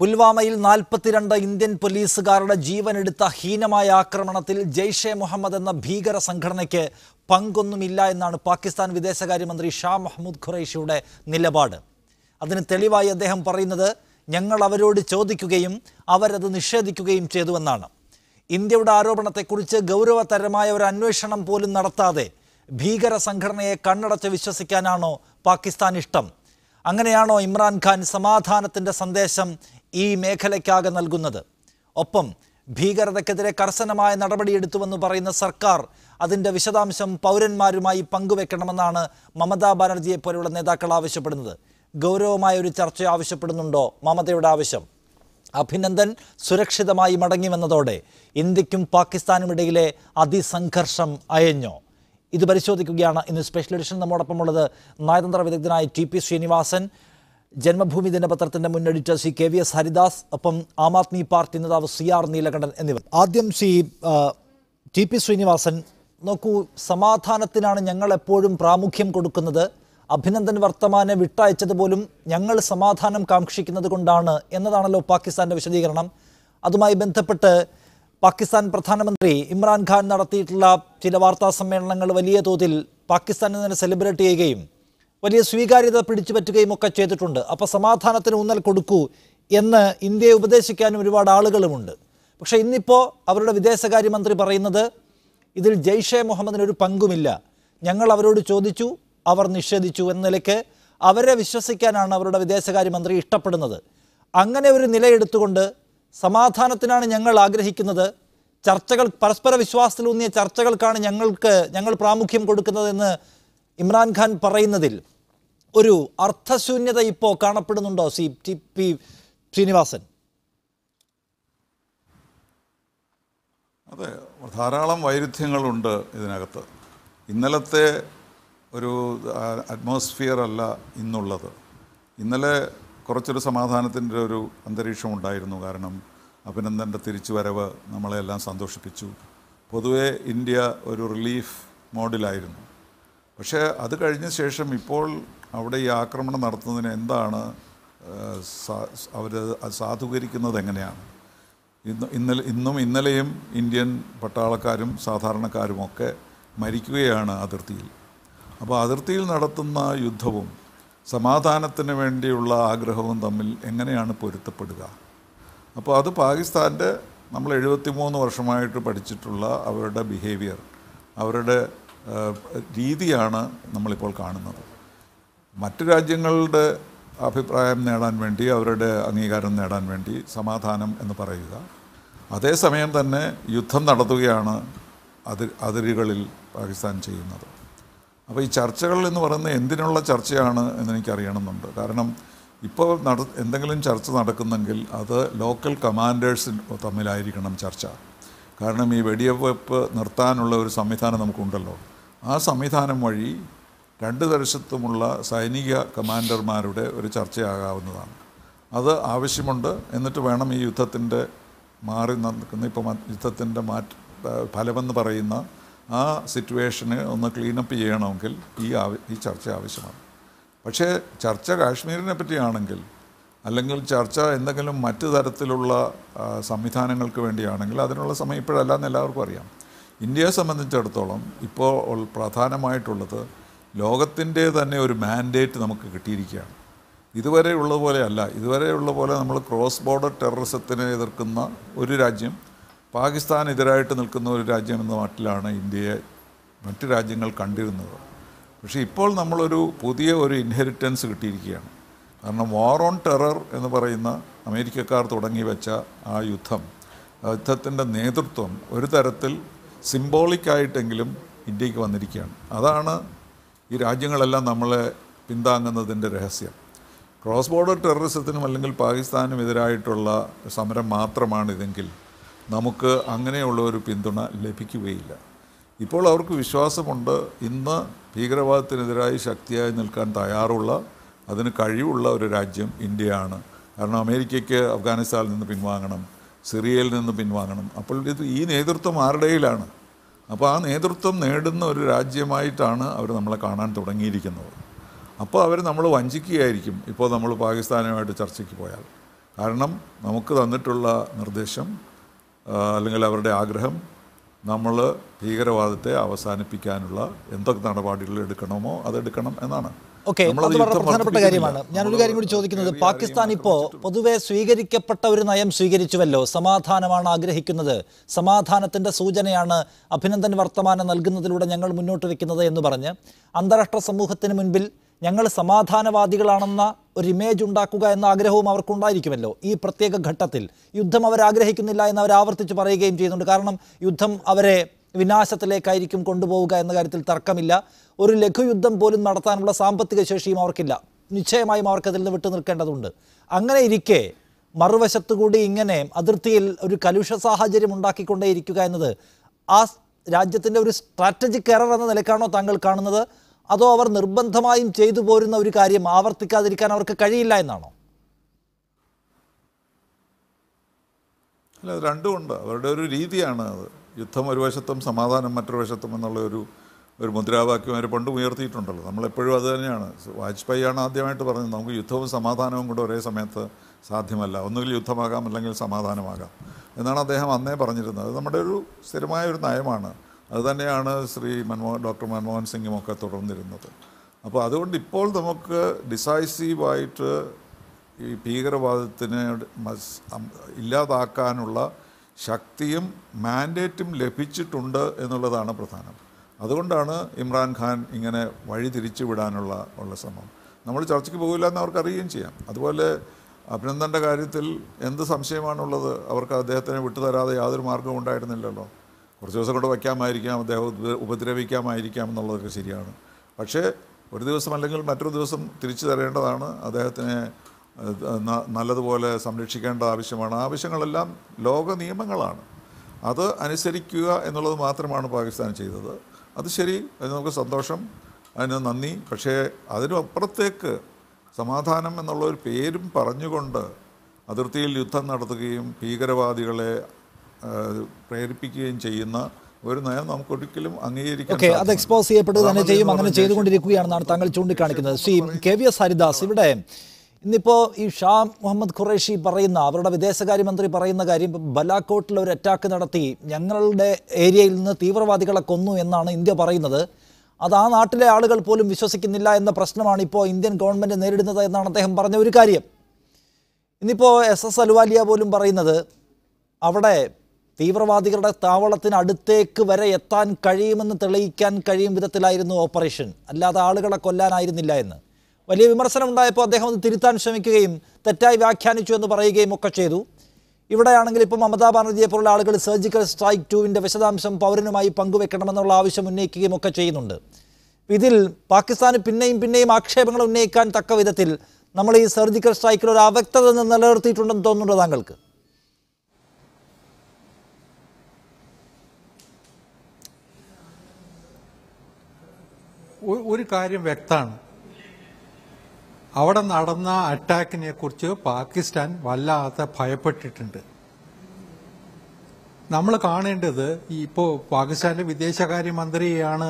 പുൽവാമയിൽ 42 ഇന്ത്യൻ പോലീസുകാരുടെ ജീവനെടുത്ത ഹീനമായ ആക്രമണത്തിൽ ജെയ്ഷെ മുഹമ്മദ് എന്ന ഭീകര സംഘടനയ്ക്ക് പങ്കൊന്നുമില്ല എന്നാണ് പാകിസ്ഥാൻ വിദേശകാര്യമന്ത്രി ഷാ മഹ്മൂദ് ഖുറൈഷിയുടെ നിലപാട്. അതിന് തെളിവായി അദ്ദേഹം പറയുന്നത്, ഞങ്ങൾ അവരോട് ചോദിക്കുകയും അവരത് നിഷേധിക്കുകയും ചെയ്തുവെന്നാണ്. ഇന്ത്യയുടെ ആരോപണത്തെക്കുറിച്ച് ഗൗരവതരമായ ഒരു അന്വേഷണം പോലും നടത്താതെ ഭീകര സംഘടനയെ കണ്ണടച്ച് വിശ്വസിക്കാനാണോ പാകിസ്ഥാൻ ഇഷ്ടം? അങ്ങനെയാണോ ഇമ്രാൻഖാൻ സമാധാനത്തിൻ്റെ സന്ദേശം ഈ മേഖലയ്ക്കാകെ നൽകുന്നത്? ഒപ്പം ഭീകരതയ്ക്കെതിരെ കർശനമായ നടപടിയെടുത്തുവെന്ന് പറയുന്ന സർക്കാർ അതിൻ്റെ വിശദാംശം പൗരന്മാരുമായി പങ്കുവെക്കണമെന്നാണ് മമതാ ബാനർജിയെ പോലെയുള്ള നേതാക്കൾ ആവശ്യപ്പെടുന്നത്. ഗൗരവമായ ഒരു ചർച്ച ആവശ്യപ്പെടുന്നുണ്ടോ മമതയുടെ ആവശ്യം? അഭിനന്ദൻ സുരക്ഷിതമായി മടങ്ങിവന്നതോടെ ഇന്ത്യക്കും പാകിസ്ഥാനുമിടയിലെ അതിസംഘർഷം അയഞ്ഞോ? ഇത് പരിശോധിക്കുകയാണ് ഇന്ന് സ്പെഷ്യൽ എഡിഷൻ. നമ്മോടൊപ്പമുള്ളത് നയതന്ത്ര വിദഗ്ധനായ ടി.പി. ശ്രീനിവാസൻ, ജന്മഭൂമി ദിനപത്രത്തിൻ്റെ മുൻ എഡിറ്റർ ശ്രീ KVS ഹരിദാസ്, ഒപ്പം ആം ആദ്മി പാർട്ടി നേതാവ് CR നീലകണ്ഠൻ എന്നിവർ. ആദ്യം ശ്രീ ടി.പി. ശ്രീനിവാസൻ, നോക്കൂ, സമാധാനത്തിനാണ് ഞങ്ങൾ എപ്പോഴും പ്രാമുഖ്യം കൊടുക്കുന്നത്. അഭിനന്ദൻ വർത്തമാനെ വിട്ടയച്ചതുപോലും ഞങ്ങൾ സമാധാനം കാക്ഷിക്കുന്നത് കൊണ്ടാണ് എന്നതാണല്ലോ പാകിസ്ഥാൻ്റെ വിശദീകരണം. അതുമായി ബന്ധപ്പെട്ട് പാകിസ്ഥാൻ പ്രധാനമന്ത്രി ഇമ്രാൻഖാൻ നടത്തിയിട്ടുള്ള ചില വാർത്താ സമ്മേളനങ്ങൾ വലിയ തോതിൽ പാകിസ്ഥാനിൽ തന്നെ സെലിബ്രേറ്റ് ചെയ്യുകയും വലിയ സ്വീകാര്യത പിടിച്ചുപറ്റുകയും ഒക്കെ ചെയ്തിട്ടുണ്ട്. അപ്പോൾ സമാധാനത്തിന് ഊന്നൽ കൊടുക്കൂ എന്ന് ഇന്ത്യയെ ഉപദേശിക്കാനും ഒരുപാട് ആളുകളുമുണ്ട്. പക്ഷേ ഇന്നിപ്പോൾ അവരുടെ വിദേശകാര്യമന്ത്രി പറയുന്നത് ഇതിൽ ജെയ്ഷെ മുഹമ്മദിനൊരു പങ്കുമില്ല, ഞങ്ങൾ അവരോട് ചോദിച്ചു, അവർ നിഷേധിച്ചു എന്ന നിലയ്ക്ക് അവരെ വിശ്വസിക്കാനാണ് അവരുടെ വിദേശകാര്യമന്ത്രി ഇഷ്ടപ്പെടുന്നത്. അങ്ങനെ ഒരു നിലയെടുത്തുകൊണ്ട് സമാധാനത്തിനാണ് ഞങ്ങൾ ആഗ്രഹിക്കുന്നത്, ചർച്ചകൾ പരസ്പര വിശ്വാസത്തിലൂന്നിയ ചർച്ചകൾക്കാണ് ഞങ്ങൾ പ്രാമുഖ്യം കൊടുക്കുന്നതെന്ന് ഇമ്രാൻഖാൻ പറയുന്നതിൽ ഒരു അർത്ഥശൂന്യത ഇപ്പോൾ കാണപ്പെടുന്നുണ്ടോ ടി.പി. ശ്രീനിവാസൻ? അതെ, ധാരാളം വൈരുദ്ധ്യങ്ങളുണ്ട് ഇതിനകത്ത്. ഇന്നലത്തെ ഒരു അറ്റ്മോസ്ഫിയർ അല്ല ഇന്നുള്ളത്. ഇന്നലെ കുറച്ചൊരു സമാധാനത്തിൻ്റെ ഒരു അന്തരീക്ഷം ഉണ്ടായിരുന്നു. കാരണം അഭിനന്ദൻ്റെ തിരിച്ചുവരവ് നമ്മളെല്ലാം സന്തോഷിപ്പിച്ചു. പൊതുവെ ഇന്ത്യ ഒരു റിലീഫ് മോഡിലായിരുന്നു. പക്ഷേ അത് കഴിഞ്ഞ ശേഷം ഇപ്പോൾ അവിടെ ഈ ആക്രമണം നടത്തുന്നതിന് എന്താണ് അവർ സാധൂകരിക്കുന്നത് എങ്ങനെയാണ്? ഇന്നും ഇന്നലെയും ഇന്ത്യൻ പട്ടാളക്കാരും സാധാരണക്കാരുമൊക്കെ മരിക്കുകയാണ് അതിർത്തിയിൽ. അപ്പോൾ അതിർത്തിയിൽ നടത്തുന്ന യുദ്ധവും സമാധാനത്തിന് വേണ്ടിയുള്ള ആഗ്രഹവും തമ്മിൽ എങ്ങനെയാണ് പൊരുത്തപ്പെടുക? അപ്പോൾ അത് പാകിസ്ഥാൻ്റെ നമ്മൾ 73 വർഷമായിട്ട് പഠിച്ചിട്ടുള്ള അവരുടെ ബിഹേവിയർ, അവരുടെ രീതിയാണ് നമ്മളിപ്പോൾ കാണുന്നത്. മറ്റു രാജ്യങ്ങളുടെ അഭിപ്രായം നേടാൻ വേണ്ടി, അവരുടെ അംഗീകാരം നേടാൻ വേണ്ടി സമാധാനം എന്ന് പറയുക, അതേസമയം തന്നെ യുദ്ധം നടത്തുകയാണ് അതിരുകളിൽ പാകിസ്ഥാൻ ചെയ്യുന്നത്. അപ്പോൾ ഈ ചർച്ചകൾ എന്ന് പറയുന്നത് എന്തിനുള്ള ചർച്ചയാണ് എന്നെനിക്കറിയണമെന്നുണ്ട്. കാരണം ഇപ്പോൾ എന്തെങ്കിലും ചർച്ച നടക്കുന്നെങ്കിൽ അത് ലോക്കൽ കമാൻഡേഴ്സ് തമ്മിലായിരിക്കണം ചർച്ച. കാരണം ഈ വെടിവെപ്പ് നിർത്താനുള്ള ഒരു സംവിധാനം നമുക്കുണ്ടല്ലോ. ആ സംവിധാനം വഴി രണ്ട് ദേശത്തുമുള്ള സൈനിക കമാൻഡർമാരുടെ ഒരു ചർച്ചയാകാവുന്നതാണ്. അത് ആവശ്യമുണ്ട്. എന്നിട്ട് വേണം ഈ യുദ്ധത്തിൻ്റെ മാറി നടക്കുന്ന ഇപ്പോൾ യുദ്ധത്തിൻ്റെ ഫലമെന്ന് പറയുന്ന ആ സിറ്റുവേഷന് ഒന്ന് ക്ലീനപ്പ് ചെയ്യണമെങ്കിൽ ഈ ചർച്ച ആവശ്യമാണ്. പക്ഷേ ചർച്ച കാശ്മീരിനെ പറ്റിയാണെങ്കിൽ, അല്ലെങ്കിൽ ചർച്ച എന്തെങ്കിലും മറ്റു തരത്തിലുള്ള സംവിധാനങ്ങൾക്ക് വേണ്ടിയാണെങ്കിൽ അതിനുള്ള സമയം ഇപ്പോഴല്ലാന്ന് എല്ലാവർക്കും അറിയാം. ഇന്ത്യയെ സംബന്ധിച്ചിടത്തോളം ഇപ്പോൾ പ്രധാനമായിട്ടുള്ളത് ലോകത്തിൻ്റെ തന്നെ ഒരു മാൻഡേറ്റ് നമുക്ക് കിട്ടിയിരിക്കുകയാണ്. ഇതുവരെ ഉള്ള പോലെയല്ല. ഇതുവരെയുള്ള പോലെ നമ്മൾ ക്രോസ് ബോർഡർ ടെററിസത്തിനെ എതിർക്കുന്ന ഒരു രാജ്യം, പാകിസ്ഥാനെതിരായിട്ട് നിൽക്കുന്ന ഒരു രാജ്യം എന്ന മട്ടിലാണ് ഇന്ത്യയെ മറ്റു രാജ്യങ്ങൾ കണ്ടിരുന്നത്. പക്ഷേ ഇപ്പോൾ നമ്മളൊരു പുതിയ ഒരു ഇൻഹെറിറ്റൻസ് കിട്ടിയിരിക്കുകയാണ്. കാരണം വാർ ഓൺ ടെറർ എന്ന് പറയുന്ന അമേരിക്കക്കാർ തുടങ്ങി വെച്ച ആ യുദ്ധത്തിൻ്റെ നേതൃത്വം ഒരു തരത്തിൽ സിംബോളിക്കായിട്ടെങ്കിലും ഇന്ത്യക്ക് വന്നിരിക്കുകയാണ്. അതാണ് ഈ രാജ്യങ്ങളെല്ലാം നമ്മളെ പിന്താങ്ങുന്നതിൻ്റെ രഹസ്യം. ക്രോസ് ബോർഡർ ടെററിസത്തിനും അല്ലെങ്കിൽ പാകിസ്ഥാനും എതിരായിട്ടുള്ള സമരം മാത്രമാണിതെങ്കിൽ നമുക്ക് അങ്ങനെയുള്ള ഒരു പിന്തുണ ലഭിക്കുകയില്ല. ഇപ്പോൾ അവർക്ക് വിശ്വാസമുണ്ട്, ഇന്ന് ഭീകരവാദത്തിനെതിരായി ശക്തിയായി നിൽക്കാൻ തയ്യാറുള്ള, അതിന് കഴിവുള്ള ഒരു രാജ്യം ഇന്ത്യയാണ്. കാരണം അമേരിക്കയ്ക്ക് അഫ്ഗാനിസ്ഥാനിൽ നിന്ന് പിൻവാങ്ങണം, സിറിയയിൽ നിന്ന് പിൻവാങ്ങണം. അപ്പോൾ ഈ നേതൃത്വം ആരുടെയിലാണ്? അപ്പോൾ ആ നേതൃത്വം നേടുന്ന ഒരു രാജ്യമായിട്ടാണ് അവർ നമ്മളെ കാണാൻ തുടങ്ങിയിരിക്കുന്നത്. അപ്പോൾ അവർ നമ്മൾ വഞ്ചിക്കുകയായിരിക്കും ഇപ്പോൾ നമ്മൾ പാകിസ്ഥാനുമായിട്ട് ചർച്ചയ്ക്ക് പോയാൽ. കാരണം നമുക്ക് തന്നിട്ടുള്ള നിർദ്ദേശം അല്ലെങ്കിൽ അവരുടെ ആഗ്രഹം നമ്മൾ ഭീകരവാദത്തെ അവസാനിപ്പിക്കാനുള്ള എന്തൊക്കെ നടപടികൾ എടുക്കണമോ അതെടുക്കണം എന്നാണ്. ഓക്കെ, അത് വളരെ പ്രധാനപ്പെട്ട കാര്യമാണ്. ഞാനൊരു കാര്യം കൂടി ചോദിക്കുന്നത്, പാകിസ്ഥാൻ ഇപ്പോൾ പൊതുവെ സ്വീകരിക്കപ്പെട്ട ഒരു നയം സ്വീകരിച്ചുവല്ലോ, സമാധാനമാണ് ആഗ്രഹിക്കുന്നത്, സമാധാനത്തിൻ്റെ സൂചനയാണ് അഭിനന്ദൻ വർത്തമാനം നൽകുന്നതിലൂടെ ഞങ്ങൾ മുന്നോട്ട് വയ്ക്കുന്നത് എന്ന് പറഞ്ഞ് അന്താരാഷ്ട്ര സമൂഹത്തിന് മുൻപിൽ ഞങ്ങൾ സമാധാനവാദികളാണെന്ന ഒരു ഇമേജ് ഉണ്ടാക്കുക എന്ന ആഗ്രഹവും അവർക്കുണ്ടായിരിക്കുമല്ലോ. ഈ പ്രത്യേക ഘട്ടത്തിൽ യുദ്ധം അവരാഗ്രഹിക്കുന്നില്ല എന്ന് അവർ ആവർത്തിച്ച് പറയുകയും ചെയ്യുന്നുണ്ട്. കാരണം യുദ്ധം അവരെ വിനാശത്തിലേക്കായിരിക്കും കൊണ്ടുപോവുക എന്ന കാര്യത്തിൽ തർക്കമില്ല. ഒരു ലഘുയുദ്ധം പോലും നടത്താനുള്ള സാമ്പത്തിക ശേഷിയും അവർക്കില്ല. നിശ്ചയമായും അവർക്കതിൽ നിന്ന് വിട്ടു നിൽക്കേണ്ടതുണ്ട്. അങ്ങനെ ഇരിക്കെ മറുവശത്തുകൂടി ഇങ്ങനെ അതിർത്തിയിൽ ഒരു കലുഷ സാഹചര്യം ഉണ്ടാക്കിക്കൊണ്ടേയിരിക്കുക എന്നത് ആ രാജ്യത്തിൻ്റെ ഒരു സ്ട്രാറ്റജിക് എറർ എന്ന നിലക്കാണോ താങ്കൾ കാണുന്നത്? അതോ അവർ നിർബന്ധമായും ചെയ്തു പോരുന്ന ഒരു കാര്യം ആവർത്തിക്കാതിരിക്കാൻ അവർക്ക് കഴിയില്ല എന്നാണോ? അല്ല, അത് രണ്ടുമുണ്ട്. അവരുടെ ഒരു രീതിയാണ് അത്. യുദ്ധം ഒരു വശത്തും സമാധാനം മറ്റൊരു വശത്തും എന്നുള്ള ഒരു മുദ്രാവാക്യം അവർ പണ്ടും ഉയർത്തിയിട്ടുണ്ടല്ലോ. നമ്മളെപ്പോഴും അത് തന്നെയാണ്. വാജ്പേയിയാണ് ആദ്യമായിട്ട് പറഞ്ഞത് നമുക്ക് യുദ്ധവും സമാധാനവും കൂടെ ഒരേ സമയത്ത് സാധ്യമല്ല, ഒന്നുകിൽ യുദ്ധമാകാം അല്ലെങ്കിൽ സമാധാനമാകാം എന്നാണ് അദ്ദേഹം അന്നേ പറഞ്ഞിരുന്നത്. അത് നമ്മുടെ ഒരു സ്ഥിരമായ ഒരു നയമാണ്. അതുതന്നെയാണ് ഡോക്ടർ മൻമോഹൻ സിംഗും ഒക്കെ തുടർന്നിരുന്നത്. അപ്പോൾ അതുകൊണ്ട് ഇപ്പോൾ നമുക്ക് ഡിസൈസീവായിട്ട് ഈ ഭീകരവാദത്തിന് ഇല്ലാതാക്കാനുള്ള ശക്തിയും മാൻഡേറ്റും ലഭിച്ചിട്ടുണ്ട് എന്നുള്ളതാണ് പ്രധാനം. അതുകൊണ്ടാണ് ഇമ്രാൻഖാൻ ഇങ്ങനെ വഴി തിരിച്ചു വിടാനുള്ള ശ്രമം. നമ്മൾ ചർച്ചയ്ക്ക് പോകില്ല എന്ന് അവർക്ക് അറിയുകയും ചെയ്യാം. അതുപോലെ അഭിനന്ദൻ്റെ കാര്യത്തിൽ എന്ത് സംശയമാണുള്ളത്? അവർക്ക് അദ്ദേഹത്തിനെ വിട്ടുതരാതെ യാതൊരു മാർഗ്ഗവും ഉണ്ടായിരുന്നില്ലല്ലോ. കുറച്ച് ദിവസം കൂടെ വയ്ക്കാമായിരിക്കാം, അദ്ദേഹം ഉപദ്രവിക്കാമായിരിക്കാം എന്നുള്ളതൊക്കെ ശരിയാണ്. പക്ഷേ ഒരു ദിവസം അല്ലെങ്കിൽ മറ്റൊരു ദിവസം തിരിച്ചു തരേണ്ടതാണ്. അദ്ദേഹത്തിനെ നല്ലതുപോലെ സംരക്ഷിക്കേണ്ട ആവശ്യമാണ്. ആവശ്യങ്ങളെല്ലാം ലോക നിയമങ്ങളാണ്. അത് അനുസരിക്കുക എന്നുള്ളത് മാത്രമാണ് പാകിസ്ഥാൻ ചെയ്തത്. അത് ശരി, അതിന് നമുക്ക് സന്തോഷം, അതിന് നന്ദി. പക്ഷേ അതിനപ്പുറത്തേക്ക് സമാധാനം എന്നുള്ളൊരു പേരും പറഞ്ഞുകൊണ്ട് അതിർത്തിയിൽ യുദ്ധം നടത്തുകയും ഭീകരവാദികളെ പ്രേരിപ്പിക്കുകയും ചെയ്യുന്ന ഒരു നയം നമുക്കൊരിക്കലും അംഗീകരിക്കാൻ സാധിക്കില്ല. അത് എക്സ്പോസ് ചെയ്യപ്പെടുക തന്നെ ചെയ്യും. അങ്ങനെ ചെയ്തുകൊണ്ടിരിക്കുകയാണെന്നാണ് താങ്കൾ ചൂണ്ടിക്കാണിക്കുന്നത്. ശ്രീ KVS ഹരിദാസ്, ഇവിടെ ഇന്നിപ്പോൾ ഈ ഷാ മുഹമ്മദ് ഖുറൈഷി പറയുന്ന, അവരുടെ വിദേശകാര്യമന്ത്രി പറയുന്ന കാര്യം, ബലാക്കോട്ടിൽ ഒരു അറ്റാക്ക് നടത്തി ഞങ്ങളുടെ ഏരിയയിൽ നിന്ന് തീവ്രവാദികളെ കൊന്നു എന്നാണ് ഇന്ത്യ പറയുന്നത്. അത് ആ നാട്ടിലെ ആളുകൾ പോലും വിശ്വസിക്കുന്നില്ല എന്ന പ്രശ്നമാണ് ഇപ്പോൾ ഇന്ത്യൻ ഗവൺമെൻറ് നേരിടുന്നത് എന്നാണ് അദ്ദേഹം പറഞ്ഞ ഒരു കാര്യം. ഇന്നിപ്പോൾ SS അലുവാലിയ പോലും പറയുന്നത് അവിടെ തീവ്രവാദികളുടെ താവളത്തിനടുത്തേക്ക് വരെ എത്താൻ കഴിയുമെന്ന് തെളിയിക്കാൻ കഴിയും വിധത്തിലായിരുന്നു ഓപ്പറേഷൻ, അല്ലാതെ ആളുകളെ കൊല്ലാനായിരുന്നില്ല എന്ന്. വലിയ വിമർശനം ഉണ്ടായപ്പോൾ അദ്ദേഹം അത് തിരുത്താൻ ശ്രമിക്കുകയും തെറ്റായി വ്യാഖ്യാനിച്ചു എന്ന് പറയുകയും ഒക്കെ ചെയ്തു. ഇവിടെയാണെങ്കിൽ ഇപ്പോൾ മമതാ ബാനർജിയെ പോലുള്ള ആളുകൾ സർജിക്കൽ സ്ട്രൈക്ക് 2-ന്റെ വിശദാംശം പൗരനുമായി പങ്കുവെക്കണമെന്നുള്ള ആവശ്യം ഉന്നയിക്കുകയും ഒക്കെ ചെയ്യുന്നുണ്ട്. ഇതിൽ പാകിസ്ഥാന് പിന്നെയും ആക്ഷേപങ്ങൾ ഉന്നയിക്കാൻ തക്ക വിധത്തിൽ നമ്മൾ ഈ സർജിക്കൽ സ്ട്രൈക്കിൽ ഒരു അവ്യക്തത നിലനിർത്തിയിട്ടുണ്ടെന്ന് തോന്നുന്നുണ്ടോ താങ്കൾക്ക്? ഒരു കാര്യം വ്യക്തമാണ്, അവിടെ നടന്ന അറ്റാക്കിനെ കുറിച്ച് പാകിസ്ഥാൻ വല്ലാതെ ഭയപ്പെട്ടിട്ടുണ്ട്. നമ്മൾ കാണേണ്ടത്, ഇപ്പോൾ പാകിസ്ഥാന്റെ വിദേശകാര്യമന്ത്രിയാണ്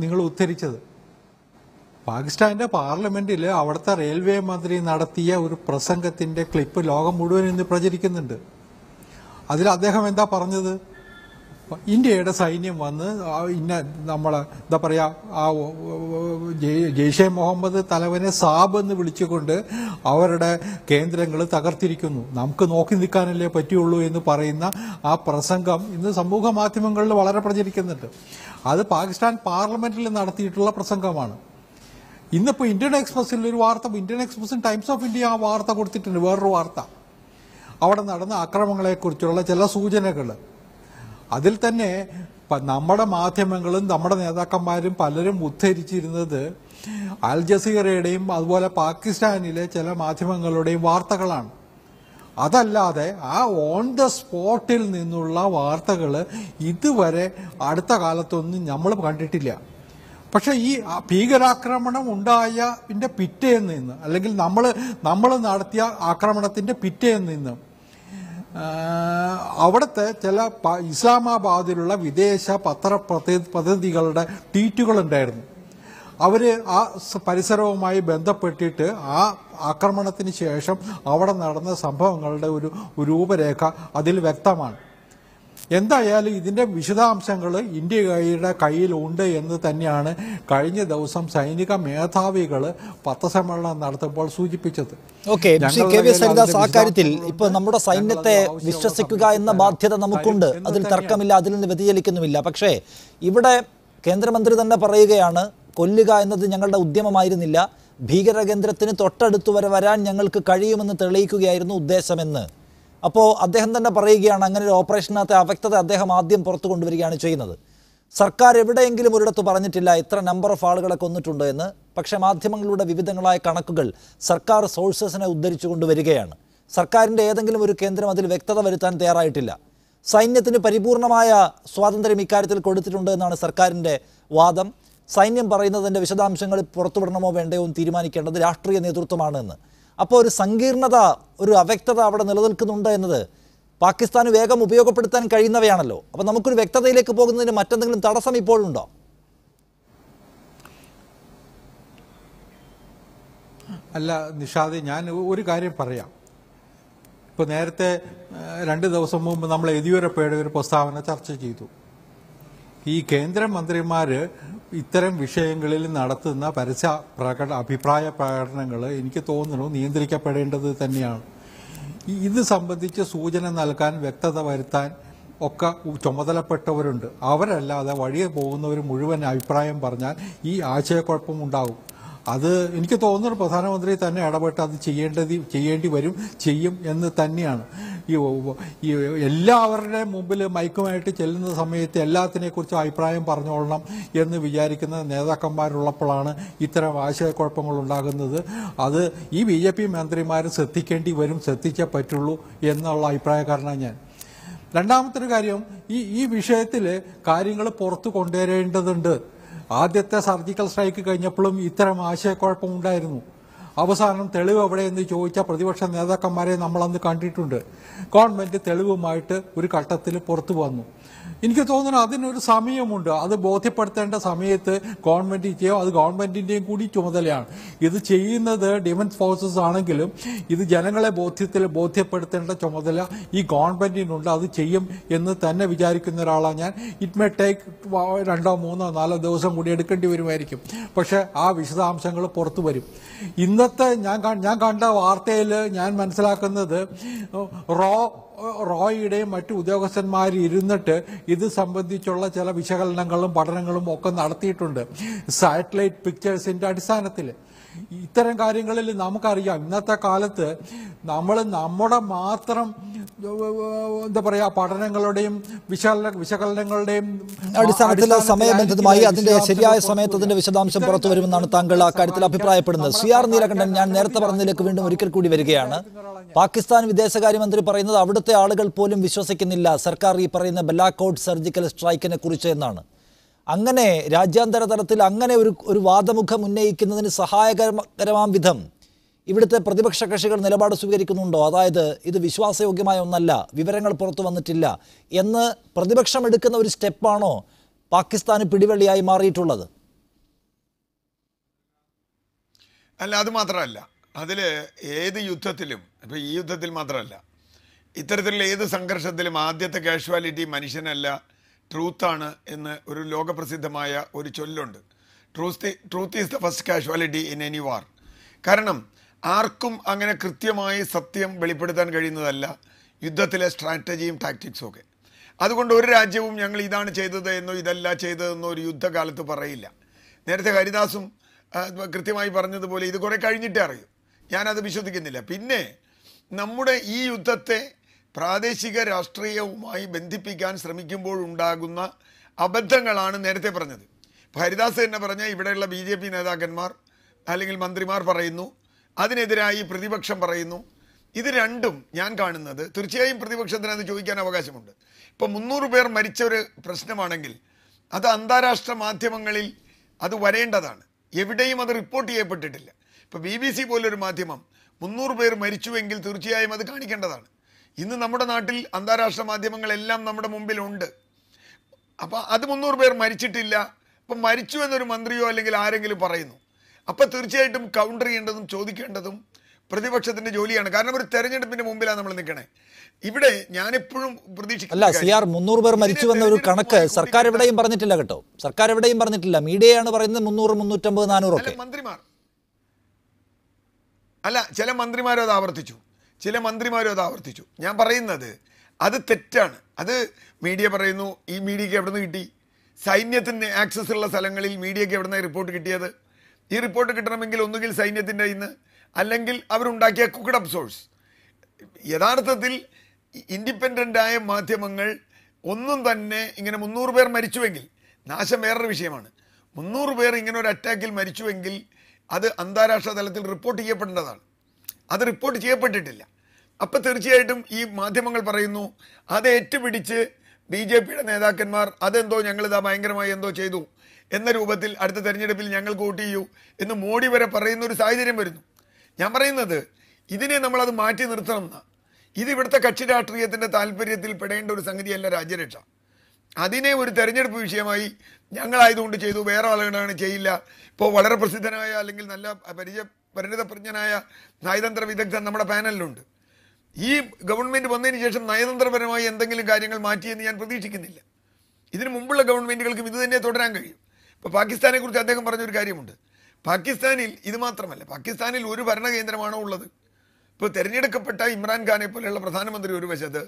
നിങ്ങൾ ഉദ്ധരിച്ചത്. പാകിസ്ഥാന്റെ പാർലമെന്റിൽ അവിടുത്തെ റെയിൽവേ മന്ത്രി നടത്തിയ ഒരു പ്രസംഗത്തിന്റെ ക്ലിപ്പ് ലോകം മുഴുവൻ ഇന്ന് പ്രചരിക്കുന്നുണ്ട്. അതിൽ അദ്ദേഹം എന്താ പറഞ്ഞത്? ഇന്ത്യയുടെ സൈന്യം വന്ന് നമ്മളെ എന്താ പറയാ, ആ ജെയ്ഷെ മുഹമ്മദ് തലവനെ സാബ് എന്ന് വിളിച്ചുകൊണ്ട് അവരുടെ കേന്ദ്രങ്ങൾ തകർത്തിരിക്കുന്നു, നമുക്ക് നോക്കി നിൽക്കാനല്ലേ പറ്റുള്ളൂ എന്ന് പറയുന്ന ആ പ്രസംഗം ഇന്ന് സമൂഹ മാധ്യമങ്ങളിൽ വളരെ പ്രചരിക്കുന്നുണ്ട്. അത് പാകിസ്ഥാൻ പാർലമെന്റിൽ നടത്തിയിട്ടുള്ള പ്രസംഗമാണ്. ഇന്നിപ്പോൾ ഇന്ത്യൻ എക്സ്പ്രസിൽ ഒരു വാർത്ത, ഇന്ത്യൻ എക്സ്പ്രസും ടൈംസ് ഓഫ് ഇന്ത്യ ആ വാർത്ത കൊടുത്തിട്ടുണ്ട്, വേറൊരു വാർത്ത, അവിടെ നടന്ന ആക്രമണങ്ങളെക്കുറിച്ചുള്ള ചില സൂചനകൾ. അതിൽ തന്നെ നമ്മുടെ മാധ്യമങ്ങളും നമ്മുടെ നേതാക്കന്മാരും പലരും ഉദ്ധരിച്ചിരുന്നത് അൽ ജസീറയുടെയും അതുപോലെ പാകിസ്ഥാനിലെ ചില മാധ്യമങ്ങളുടെയും വാർത്തകളാണ്. അതല്ലാതെ ആ ഓൺ ദ സ്പോട്ടിൽ നിന്നുള്ള വാർത്തകൾ ഇതുവരെ അടുത്ത കാലത്തൊന്നും നമ്മൾ കണ്ടിട്ടില്ല. പക്ഷെ ഈ ഭീകരാക്രമണം ഉണ്ടായതിന്റെ പിറ്റേന്ന് നിന്ന്, അല്ലെങ്കിൽ നമ്മൾ നടത്തിയ ആക്രമണത്തിന്റെ പിറ്റേന്ന് നിന്ന് അവിടുത്തെ ചില ഇസ്ലാമാബാദിലുള്ള വിദേശ പ്രതിനിധികളുടെ ട്വീറ്റുകളുണ്ടായിരുന്നു. അവർ ആ പരിസരവുമായി ബന്ധപ്പെട്ടിട്ട് ആക്രമണത്തിന് ശേഷം അവിടെ നടന്ന സംഭവങ്ങളുടെ ഒരു രൂപരേഖ അതിൽ വ്യക്തമാണ്. എന്തായാലും ഇതിന്റെ വിശദാംശങ്ങൾ ഇന്ത്യയുടെ കയ്യിലുണ്ട് എന്ന് തന്നെയാണ് കഴിഞ്ഞ ദിവസം സൈനിക മേധാവികൾ പത്രസമ്മേളനം നടത്തുമ്പോൾ സൂചിപ്പിച്ചത്. ഓക്കെ, സരിദാസ്, ആ കാര്യത്തിൽ ഇപ്പൊ നമ്മുടെ സൈന്യത്തെ വിശ്വസിക്കുക എന്ന ബാധ്യത നമുക്കുണ്ട്, അതിൽ തർക്കമില്ല, അതിൽ നിന്ന് വ്യതിചലിക്കുന്നുമില്ല. പക്ഷേ ഇവിടെ കേന്ദ്രമന്ത്രി തന്നെ പറയുകയാണ്, കൊല്ലുക എന്നത് ഞങ്ങളുടെ ഉദ്യമമായിരുന്നില്ല, ഭീകരകേന്ദ്രത്തിന് തൊട്ടടുത്ത് വരെ വരാൻ ഞങ്ങൾക്ക് കഴിയുമെന്ന് തെളിയിക്കുകയായിരുന്നു ഉദ്ദേശമെന്ന്. അപ്പോൾ അദ്ദേഹം തന്നെ പറയുകയാണ്, അങ്ങനെ ഒരു ഓപ്പറേഷനകത്തെ അവ്യക്തത അദ്ദേഹം ആദ്യം പുറത്തു കൊണ്ടുവരികയാണ് ചെയ്യുന്നത്. സർക്കാർ എവിടെയെങ്കിലും ഒരിടത്ത് പറഞ്ഞിട്ടില്ല ഇത്ര നമ്പർ ഓഫ് ആളുകളെ കൊന്നിട്ടുണ്ട് എന്ന്. പക്ഷേ മാധ്യമങ്ങളുടെ വിവിധങ്ങളായ കണക്കുകൾ സർക്കാർ സോഴ്സസിനെ ഉദ്ധരിച്ചു കൊണ്ടുവരികയാണ്. സർക്കാരിൻ്റെ ഏതെങ്കിലും ഒരു കേന്ദ്രം അതിൽ വ്യക്തത വരുത്താൻ തയ്യാറായിട്ടില്ല. സൈന്യത്തിന് പരിപൂർണമായ സ്വാതന്ത്ര്യം ഇക്കാര്യത്തിൽ കൊടുത്തിട്ടുണ്ട് എന്നാണ് സർക്കാരിൻ്റെ വാദം. സൈന്യം പറയുന്നതിൻ്റെ വിശദാംശങ്ങൾ പുറത്തുവിടണമോ വേണ്ടയോ എന്ന് തീരുമാനിക്കേണ്ടത് രാഷ്ട്രീയ നേതൃത്വമാണ് എന്ന്. അപ്പോൾ ഒരു സങ്കീർണത, ഒരു അവ്യക്തത അവിടെ നിലനിൽക്കുന്നുണ്ട് എന്നത് പാകിസ്ഥാന് വേഗം ഉപയോഗപ്പെടുത്താൻ കഴിയുന്നവയാണല്ലോ. അപ്പോൾ നമുക്കൊരു വ്യക്തതയിലേക്ക് പോകുന്നതിന് മറ്റെന്തെങ്കിലും തടസ്സം ഇപ്പോഴുണ്ടോ? അല്ല നിഷാദ്, ഞാൻ ഒരു കാര്യം പറയാം. ഇപ്പോൾ നേരത്തെ 2 ദിവസം മുമ്പ് നമ്മൾ യെദ്യൂരപ്പയുടെ ഒരു പ്രസ്താവന ചർച്ച ചെയ്തു. ഈ കേന്ദ്രമന്ത്രിമാർ ഇത്തരം വിഷയങ്ങളിൽ നടത്തുന്ന അഭിപ്രായ പ്രകടനങ്ങൾ എനിക്ക് തോന്നുന്നു നിയന്ത്രിക്കപ്പെടേണ്ടത് തന്നെയാണ്. ഇത് സംബന്ധിച്ച് സൂചന നൽകാൻ, വ്യക്തത വരുത്താൻ ഒക്കെ ചുമതലപ്പെട്ടവരുണ്ട്. അവരല്ലാതെ വഴിയെ പോകുന്നവർ മുഴുവൻ അഭിപ്രായം പറഞ്ഞാൽ ഈ ആശയക്കുഴപ്പം ഉണ്ടാകും. അത് എനിക്ക് തോന്നുന്നു പ്രധാനമന്ത്രി തന്നെ ഇടപെട്ട് അത് ചെയ്യേണ്ടി വരും, ചെയ്യും എന്ന് തന്നെയാണ്. ഈ എല്ലാവരുടെയും മുമ്പിൽ മൈക്കുമായിട്ട് ചെല്ലുന്ന സമയത്ത് എല്ലാത്തിനെക്കുറിച്ചും അഭിപ്രായം പറഞ്ഞോളണം എന്ന് വിചാരിക്കുന്ന നേതാക്കന്മാരുള്ളപ്പോഴാണ് ഇത്തരം ആശയക്കുഴപ്പങ്ങൾ ഉണ്ടാകുന്നത്. അത് ഈ BJP മന്ത്രിമാർ ശ്രദ്ധിക്കേണ്ടി വരും, ശ്രദ്ധിച്ചേ പറ്റുള്ളൂ എന്നുള്ള അഭിപ്രായക്കാരനാണ് ഞാൻ. രണ്ടാമത്തെ കാര്യം, ഈ വിഷയത്തിൽ കാര്യങ്ങൾ പുറത്തു കൊണ്ടുവരേണ്ടതുണ്ട്. ആദ്യത്തെ സർജിക്കൽ സ്ട്രൈക്ക് കഴിഞ്ഞപ്പോഴും ഇത്തരം ആശയക്കുഴപ്പമുണ്ടായിരുന്നു. അവസാനം തെളിവ് എവിടെയെന്ന് ചോദിച്ച പ്രതിപക്ഷ നേതാക്കന്മാരെ നമ്മളന്ന് കണ്ടിട്ടുണ്ട്. ഗവൺമെന്റ് തെളിവുമായിട്ട് ഒരു ഘട്ടത്തിൽ പുറത്തു വന്നു. എനിക്ക് തോന്നുന്നു അതിനൊരു സമയമുണ്ട്. അത് ബോധ്യപ്പെടുത്തേണ്ട സമയത്ത് ഗവൺമെന്റ് ചെയ്യും. അത് ഗവൺമെന്റിന്റെയും കൂടി ചുമതലയാണ്. ഇത് ചെയ്യുന്നത് ഡിഫൻസ് ഫോഴ്സസ് ആണെങ്കിലും ഇത് ജനങ്ങളെ ബോധ്യപ്പെടുത്തേണ്ട ചുമതല ഈ ഗവൺമെന്റിനുണ്ട്. അത് ചെയ്യും എന്ന് തന്നെ വിചാരിക്കുന്ന ഒരാളാണ് ഞാൻ. ഇറ്റ് മേ ടേക്ക് 2, 3, 4 ദിവസം കൂടി എടുക്കേണ്ടി വരുമായിരിക്കും. പക്ഷെ ആ വിശദാംശങ്ങൾ പുറത്തു വരും. ഇന്നത്തെ ഞാൻ കണ്ട വാർത്തയിൽ ഞാൻ മനസ്സിലാക്കുന്നത് റോയുടെയും മറ്റു ഉദ്യോഗസ്ഥന്മാർ ഇരുന്നിട്ട് ഇത് സംബന്ധിച്ചുള്ള ചില വിശകലനങ്ങളും പഠനങ്ങളും ഒക്കെ നടത്തിയിട്ടുണ്ട്. സാറ്റലൈറ്റ് പിക്ചേഴ്സിന്റെ അടിസ്ഥാനത്തിൽ ഇത്തരം കാര്യങ്ങളിൽ നമുക്കറിയാം, ഇന്നത്തെ കാലത്ത് നമ്മൾ നമ്മുടെ മാത്രം എന്താ പറയാ പഠനങ്ങളുടെയും വിശകലനങ്ങളുടെയും അടിസ്ഥാനത്തിൽ സമയബന്ധിതമായി അതിന്റെ ശരിയായ സമയത്ത് അതിന്റെ വിശദാംശം പുറത്തു വരുമെന്നാണ് താങ്കൾ അക്കാര്യത്തിൽ അഭിപ്രായപ്പെടുന്നത്. CR നീലകണ്ഠൻ, ഞാൻ നേരത്തെ പറഞ്ഞതിലേക്ക് വീണ്ടും ഒരിക്കൽ കൂടി വരികയാണ്. പാകിസ്ഥാൻ വിദേശകാര്യമന്ത്രി പറയുന്നത് അവിടുത്തെ ആളുകൾ പോലും വിശ്വസിക്കുന്നില്ല സർക്കാർ ഈ പറയുന്ന ബലാക്കോട്ട് സർജിക്കൽ സ്ട്രൈക്കിനെ കുറിച്ച് എന്നാണ്. അങ്ങനെ രാജ്യാന്തര തലത്തിൽ അങ്ങനെ ഒരു വാദമുഖം ഉന്നയിക്കുന്നതിന് സഹായകരമാം വിധം ഇവിടുത്തെ പ്രതിപക്ഷ കക്ഷികൾ നിലപാട് സ്വീകരിക്കുന്നുണ്ടോ? അതായത് ഇത് വിശ്വാസയോഗ്യമായ ഒന്നല്ല, വിവരങ്ങൾ പുറത്തു വന്നിട്ടില്ല എന്ന് പ്രതിപക്ഷം എടുക്കുന്ന ഒരു സ്റ്റെപ്പാണോ പാകിസ്ഥാന് പിടിവള്ളിയായി മാറിയിട്ടുള്ളത്? അല്ല, അത് മാത്രമല്ല. അതിൽ ഏത് യുദ്ധത്തിലും, ഇപ്പോൾ ഈ യുദ്ധത്തിൽ മാത്രമല്ല, ഇത്തരത്തിലുള്ള ഏത് സംഘർഷത്തിലും ആദ്യത്തെ കാഷ്വാലിറ്റി മനുഷ്യനല്ല, ട്രൂത്താണ് എന്ന് ഒരു ലോകപ്രസിദ്ധമായ ഒരു ചൊല്ലുണ്ട്. Truth is the first casualty in any war. കാരണം ആർക്കും അങ്ങനെ കൃത്യമായി സത്യം വെളിപ്പെടുത്താൻ കഴിയുന്നതല്ല യുദ്ധത്തിലെ സ്ട്രാറ്റജിയും ടാക്ടിക്സും ഒക്കെ. അതുകൊണ്ട് ഒരു രാജ്യവും ഞങ്ങൾ ഇതാണ് ചെയ്തത് എന്നോ ഇതല്ല ചെയ്തതെന്നോ ഒരു യുദ്ധകാലത്ത് പറയില്ല. നേരത്തെ ഹരിദാസും കൃത്യമായി പറഞ്ഞതുപോലെ ഇത് കുറേ കഴിഞ്ഞിട്ടേ അറിയൂ. ഞാനത് വിശ്വസിക്കുന്നില്ല. പിന്നെ നമ്മുടെ ഈ യുദ്ധത്തെ പ്രാദേശിക രാഷ്ട്രീയവുമായി ബന്ധിപ്പിക്കാൻ ശ്രമിക്കുമ്പോഴുണ്ടാകുന്ന അബദ്ധങ്ങളാണ് നേരത്തെ പറഞ്ഞത്. ഇപ്പോൾ ഹരിദാസ് തന്നെ പറഞ്ഞ ഇവിടെയുള്ള BJP നേതാക്കന്മാർ അല്ലെങ്കിൽ മന്ത്രിമാർ പറയുന്നു, അതിനെതിരായി പ്രതിപക്ഷം പറയുന്നു. ഇത് രണ്ടും ഞാൻ കാണുന്നത്, തീർച്ചയായും പ്രതിപക്ഷത്തിന് അത് ചോദിക്കാൻ അവകാശമുണ്ട്. ഇപ്പോൾ 300 പേർ മരിച്ച ഒരു പ്രശ്നമാണെങ്കിൽ അത് അന്താരാഷ്ട്ര മാധ്യമങ്ങളിൽ അത് വരേണ്ടതാണ്. എവിടെയും അത് റിപ്പോർട്ട് ചെയ്യപ്പെട്ടിട്ടില്ല. ഇപ്പോൾ BBC പോലൊരു മാധ്യമം 300 പേർ മരിച്ചുവെങ്കിൽ തീർച്ചയായും അത് കാണിക്കേണ്ടതാണ്. ഇന്ന് നമ്മുടെ നാട്ടിൽ അന്താരാഷ്ട്ര മാധ്യമങ്ങളെല്ലാം നമ്മുടെ മുമ്പിലുണ്ട്. അപ്പോൾ അത് 300 പേർ മരിച്ചിട്ടില്ല, അപ്പം മരിച്ചു എന്നൊരു മന്ത്രിയോ അല്ലെങ്കിൽ ആരെങ്കിലും പറയുന്നു, അപ്പം തീർച്ചയായിട്ടും കൗണ്ടർ ചെയ്യേണ്ടതും ചോദിക്കേണ്ടതും പ്രതിപക്ഷത്തിന്റെ ജോലിയാണ്. കാരണം ഒരു തെരഞ്ഞെടുപ്പിന്റെ മുമ്പിലാണ് നമ്മൾ നിൽക്കണേ. ഇവിടെ ഞാനെപ്പോഴും അല്ല പ്രതീക്ഷിക്കുന്ന CR 300 പേർ മരിച്ചു എന്ന ഒരു കണക്ക് സർക്കാർ എവിടെയും പറഞ്ഞിട്ടില്ല കേട്ടോ. സർക്കാർ എവിടെയും പറഞ്ഞിട്ടില്ല. മീഡിയയാണ് പറയുന്നത് 300, 350, 400 ഒക്കെ. മന്ത്രിമാർ അല്ല, ചില മന്ത്രിമാരും അത് ആവർത്തിച്ചു. ഞാൻ പറയുന്നത് അത് തെറ്റാണ്. അത് മീഡിയ പറയുന്നു. ഈ മീഡിയക്ക് എവിടെ നിന്ന് കിട്ടി? സൈന്യത്തിന് ആക്സസ് ഉള്ള സ്ഥലങ്ങളിൽ മീഡിയക്ക് എവിടെ നിന്നാണ് റിപ്പോർട്ട് കിട്ടിയത്? ഈ റിപ്പോർട്ട് കിട്ടണമെങ്കിൽ ഒന്നുകിൽ സൈന്യത്തിൻ്റെ ഇന്ന്, അല്ലെങ്കിൽ അവരുണ്ടാക്കിയ കുക്ക്ഡ് അപ്പ് സോഴ്സ്. യഥാർത്ഥത്തിൽ ഇൻഡിപെൻഡൻ്റായ മാധ്യമങ്ങൾ ഒന്നും തന്നെ ഇങ്ങനെ 300 പേർ മരിച്ചുവെങ്കിൽ, നാശം വേറൊരു വിഷയമാണ്. 300 പേർ ഇങ്ങനെ ഒരു അറ്റാക്കിൽ മരിച്ചുവെങ്കിൽ അത് അന്താരാഷ്ട്ര തലത്തിൽ റിപ്പോർട്ട് ചെയ്യപ്പെടേണ്ടതാണ്. അത് റിപ്പോർട്ട് ചെയ്യപ്പെട്ടിട്ടില്ല. അപ്പം തീർച്ചയായിട്ടും ഈ മാധ്യമങ്ങൾ പറയുന്നു അത് ഏറ്റുപിടിച്ച് BJPയുടെ നേതാക്കന്മാർ അതെന്തോ ഞങ്ങളിതാ ഭയങ്കരമായി എന്തോ ചെയ്തു എന്ന രൂപത്തിൽ അടുത്ത തെരഞ്ഞെടുപ്പിൽ ഞങ്ങൾ വോട്ട് ചെയ്യൂ എന്ന് മോഡി വരെ പറയുന്ന ഒരു സാഹചര്യം വരുന്നു. ഞാൻ പറയുന്നത് ഇതിനെ നമ്മളത് മാറ്റി നിർത്തണം എന്നാണ്. ഇത് ഇവിടുത്തെ കക്ഷി രാഷ്ട്രീയത്തിൻ്റെ താല്പര്യത്തിൽ പെടേണ്ട ഒരു സംഗതിയല്ല രാജ്യരക്ഷ. അതിനെ ഒരു തെരഞ്ഞെടുപ്പ് വിഷയമായി ഞങ്ങളായതുകൊണ്ട് ചെയ്തു, വേറെ ആളുകളാണ് ചെയ്യില്ല. ഇപ്പോൾ വളരെ പ്രസിദ്ധനായ അല്ലെങ്കിൽ നല്ല പരിണിതപ്രജ്ഞനായ നയതന്ത്ര വിദഗ്ധൻ നമ്മുടെ പാനലിലുണ്ട്. ഈ ഗവൺമെൻറ് വന്നതിന് ശേഷം നയതന്ത്രപരമായി എന്തെങ്കിലും കാര്യങ്ങൾ മാറ്റിയെന്ന് ഞാൻ പ്രതീക്ഷിക്കുന്നില്ല. ഇതിനു മുമ്പുള്ള ഗവൺമെൻറ്റുകൾക്കും ഇത് തന്നെ തുടരാൻ കഴിയും. ഇപ്പോൾ പാകിസ്ഥാനെ കുറിച്ച് അദ്ദേഹം പറഞ്ഞൊരു കാര്യമുണ്ട്. പാകിസ്ഥാനിൽ ഇത് മാത്രമല്ല, പാകിസ്ഥാനിൽ ഒരു ഭരണകേന്ദ്രമാണോ ഉള്ളത്? ഇപ്പോൾ തിരഞ്ഞെടുക്കപ്പെട്ട ഇമ്രാൻഖാനെ പോലെയുള്ള പ്രധാനമന്ത്രി ഒരു വശത്ത്,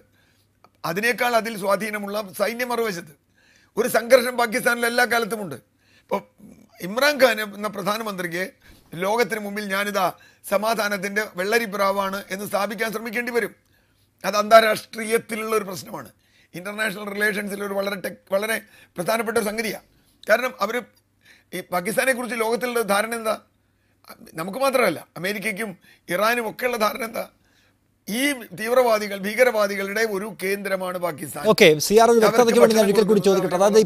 അതിനേക്കാൾ അതിൽ സ്വാധീനമുള്ള സൈന്യം മറുവശത്ത്. ഒരു സംഘർഷം പാകിസ്ഥാനിൽ എല്ലാ കാലത്തുമുണ്ട്. ഇപ്പോൾ ഇമ്രാൻഖാൻ എന്ന പ്രധാനമന്ത്രിക്ക് ലോകത്തിന് മുമ്പിൽ ഞാനിതാ സമാധാനത്തിൻ്റെ വെള്ളരിപ്രാവാണ് എന്ന് സ്ഥാപിക്കാൻ ശ്രമിക്കേണ്ടി വരും. അത് അന്താരാഷ്ട്രീയത്തിലുള്ള ഒരു പ്രശ്നമാണ്. ഇൻ്റർനാഷണൽ റിലേഷൻസിൽ ഒരു വളരെ പ്രധാനപ്പെട്ട ഒരു സംഗതിയാണ്. കാരണം അവർ ഈ പാകിസ്ഥാനെക്കുറിച്ച് ലോകത്തിലുള്ള ധാരണ എന്താ? നമുക്ക് മാത്രമല്ല, അമേരിക്കയ്ക്കും ഇറാനും ഒക്കെയുള്ള ധാരണ എന്താ? ഈ ഭീകരവാദികളുടെ ഒരു കേന്ദ്രമാണ് പാകിസ്ഥാൻ. ഓക്കെ, CR ഒരു വ്യക്തതയ്ക്ക് വേണ്ടി ഞാൻ ഒരിക്കൽ കൂടി ചോദിക്കട്ടെ. അതായത്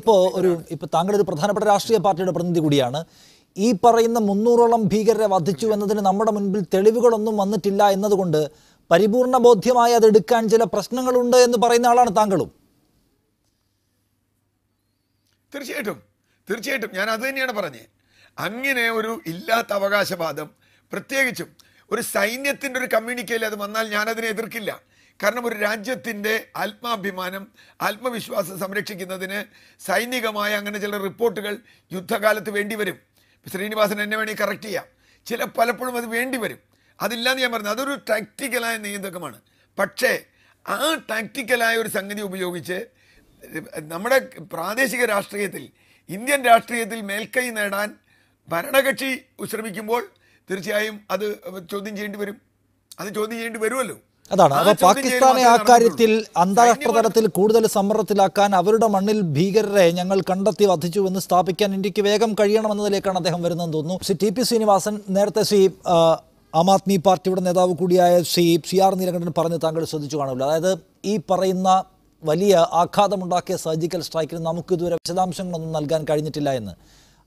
ഇപ്പോൾ താങ്കൾ ഒരു പ്രധാനപ്പെട്ട രാഷ്ട്രീയ പാർട്ടിയുടെ പ്രതിനിധി കൂടിയാണ്. ഈ പറയുന്ന 300ഓളം ഭീകരരെ വധിച്ചു എന്നതിന് നമ്മുടെ മുൻപിൽ തെളിവുകളൊന്നും വന്നിട്ടില്ല എന്നതുകൊണ്ട് പരിപൂർണ ബോധ്യമായി അത് എടുക്കാൻ ചില പ്രശ്നങ്ങളുണ്ട് എന്ന് പറയുന്ന ആളാണ് താങ്കളും. തീർച്ചയായിട്ടും ഞാൻ അത് തന്നെയാണ് പറഞ്ഞത്. അങ്ങനെ ഒരു ഇല്ലാത്ത അവകാശവാദം, പ്രത്യേകിച്ചും ഒരു സൈന്യത്തിൻ്റെ ഒരു കമ്മ്യൂണിക്കയിൽ അത് വന്നാൽ ഞാനതിനെ എതിർക്കില്ല. കാരണം ഒരു രാജ്യത്തിൻ്റെ ആത്മാഭിമാനം, ആത്മവിശ്വാസം സംരക്ഷിക്കുന്നതിന് സൈനികമായ അങ്ങനെ ചില റിപ്പോർട്ടുകൾ യുദ്ധകാലത്ത് വേണ്ടിവരും. ശ്രീനിവാസൻ എന്നെ വേണമെങ്കിൽ കറക്റ്റ് ചെയ്യാം. പലപ്പോഴും അത് വേണ്ടിവരും. അതില്ലാന്ന് ഞാൻ പറഞ്ഞു. അതൊരു ടാക്റ്റിക്കലായ നിയന്ത്രണമാണ്. പക്ഷേ ആ ടാക്റ്റിക്കലായ ഒരു സംഗതി ഉപയോഗിച്ച് നമ്മുടെ പ്രാദേശിക രാഷ്ട്രീയത്തിൽ, ഇന്ത്യൻ രാഷ്ട്രീയത്തിൽ മേൽക്കൈ നേടാൻ ഭരണകക്ഷി ശ്രമിക്കുമ്പോൾ തീർച്ചയായും അത് ചോദ്യം ചെയ്യേണ്ടി വരും. അത് ചോദ്യം ചെയ്യേണ്ടി വരുമല്ലോ. അതാണ്. അപ്പോൾ പാകിസ്ഥാനെ ആ കാര്യത്തിൽ അന്താരാഷ്ട്ര തലത്തിൽ കൂടുതൽ സമ്മർദ്ദത്തിലാക്കാൻ, അവരുടെ മണ്ണിൽ ഭീകരരെ ഞങ്ങൾ കണ്ടെത്തി വധിച്ചു എന്ന് സ്ഥാപിക്കാൻ ഇന്ത്യക്ക് വേഗം കഴിയണമെന്നതിലേക്കാണ് അദ്ദേഹം വരുന്നതെന്ന് തോന്നുന്നു. ശ്രീ TP ശ്രീനിവാസൻ, നേരത്തെ ആം ആദ്മി പാർട്ടിയുടെ നേതാവ് കൂടിയായ CR നീലകണ്ഠൻ പറഞ്ഞ് താങ്കൾ ശ്രദ്ധിച്ചു കാണുമല്ലോ. അതായത് ഈ പറയുന്ന വലിയ ആഘാതമുണ്ടാക്കിയ സർജിക്കൽ സ്ട്രൈക്കിന് നമുക്കിതുവരെ വിശദാംശങ്ങളൊന്നും നൽകാൻ കഴിഞ്ഞിട്ടില്ല എന്ന്.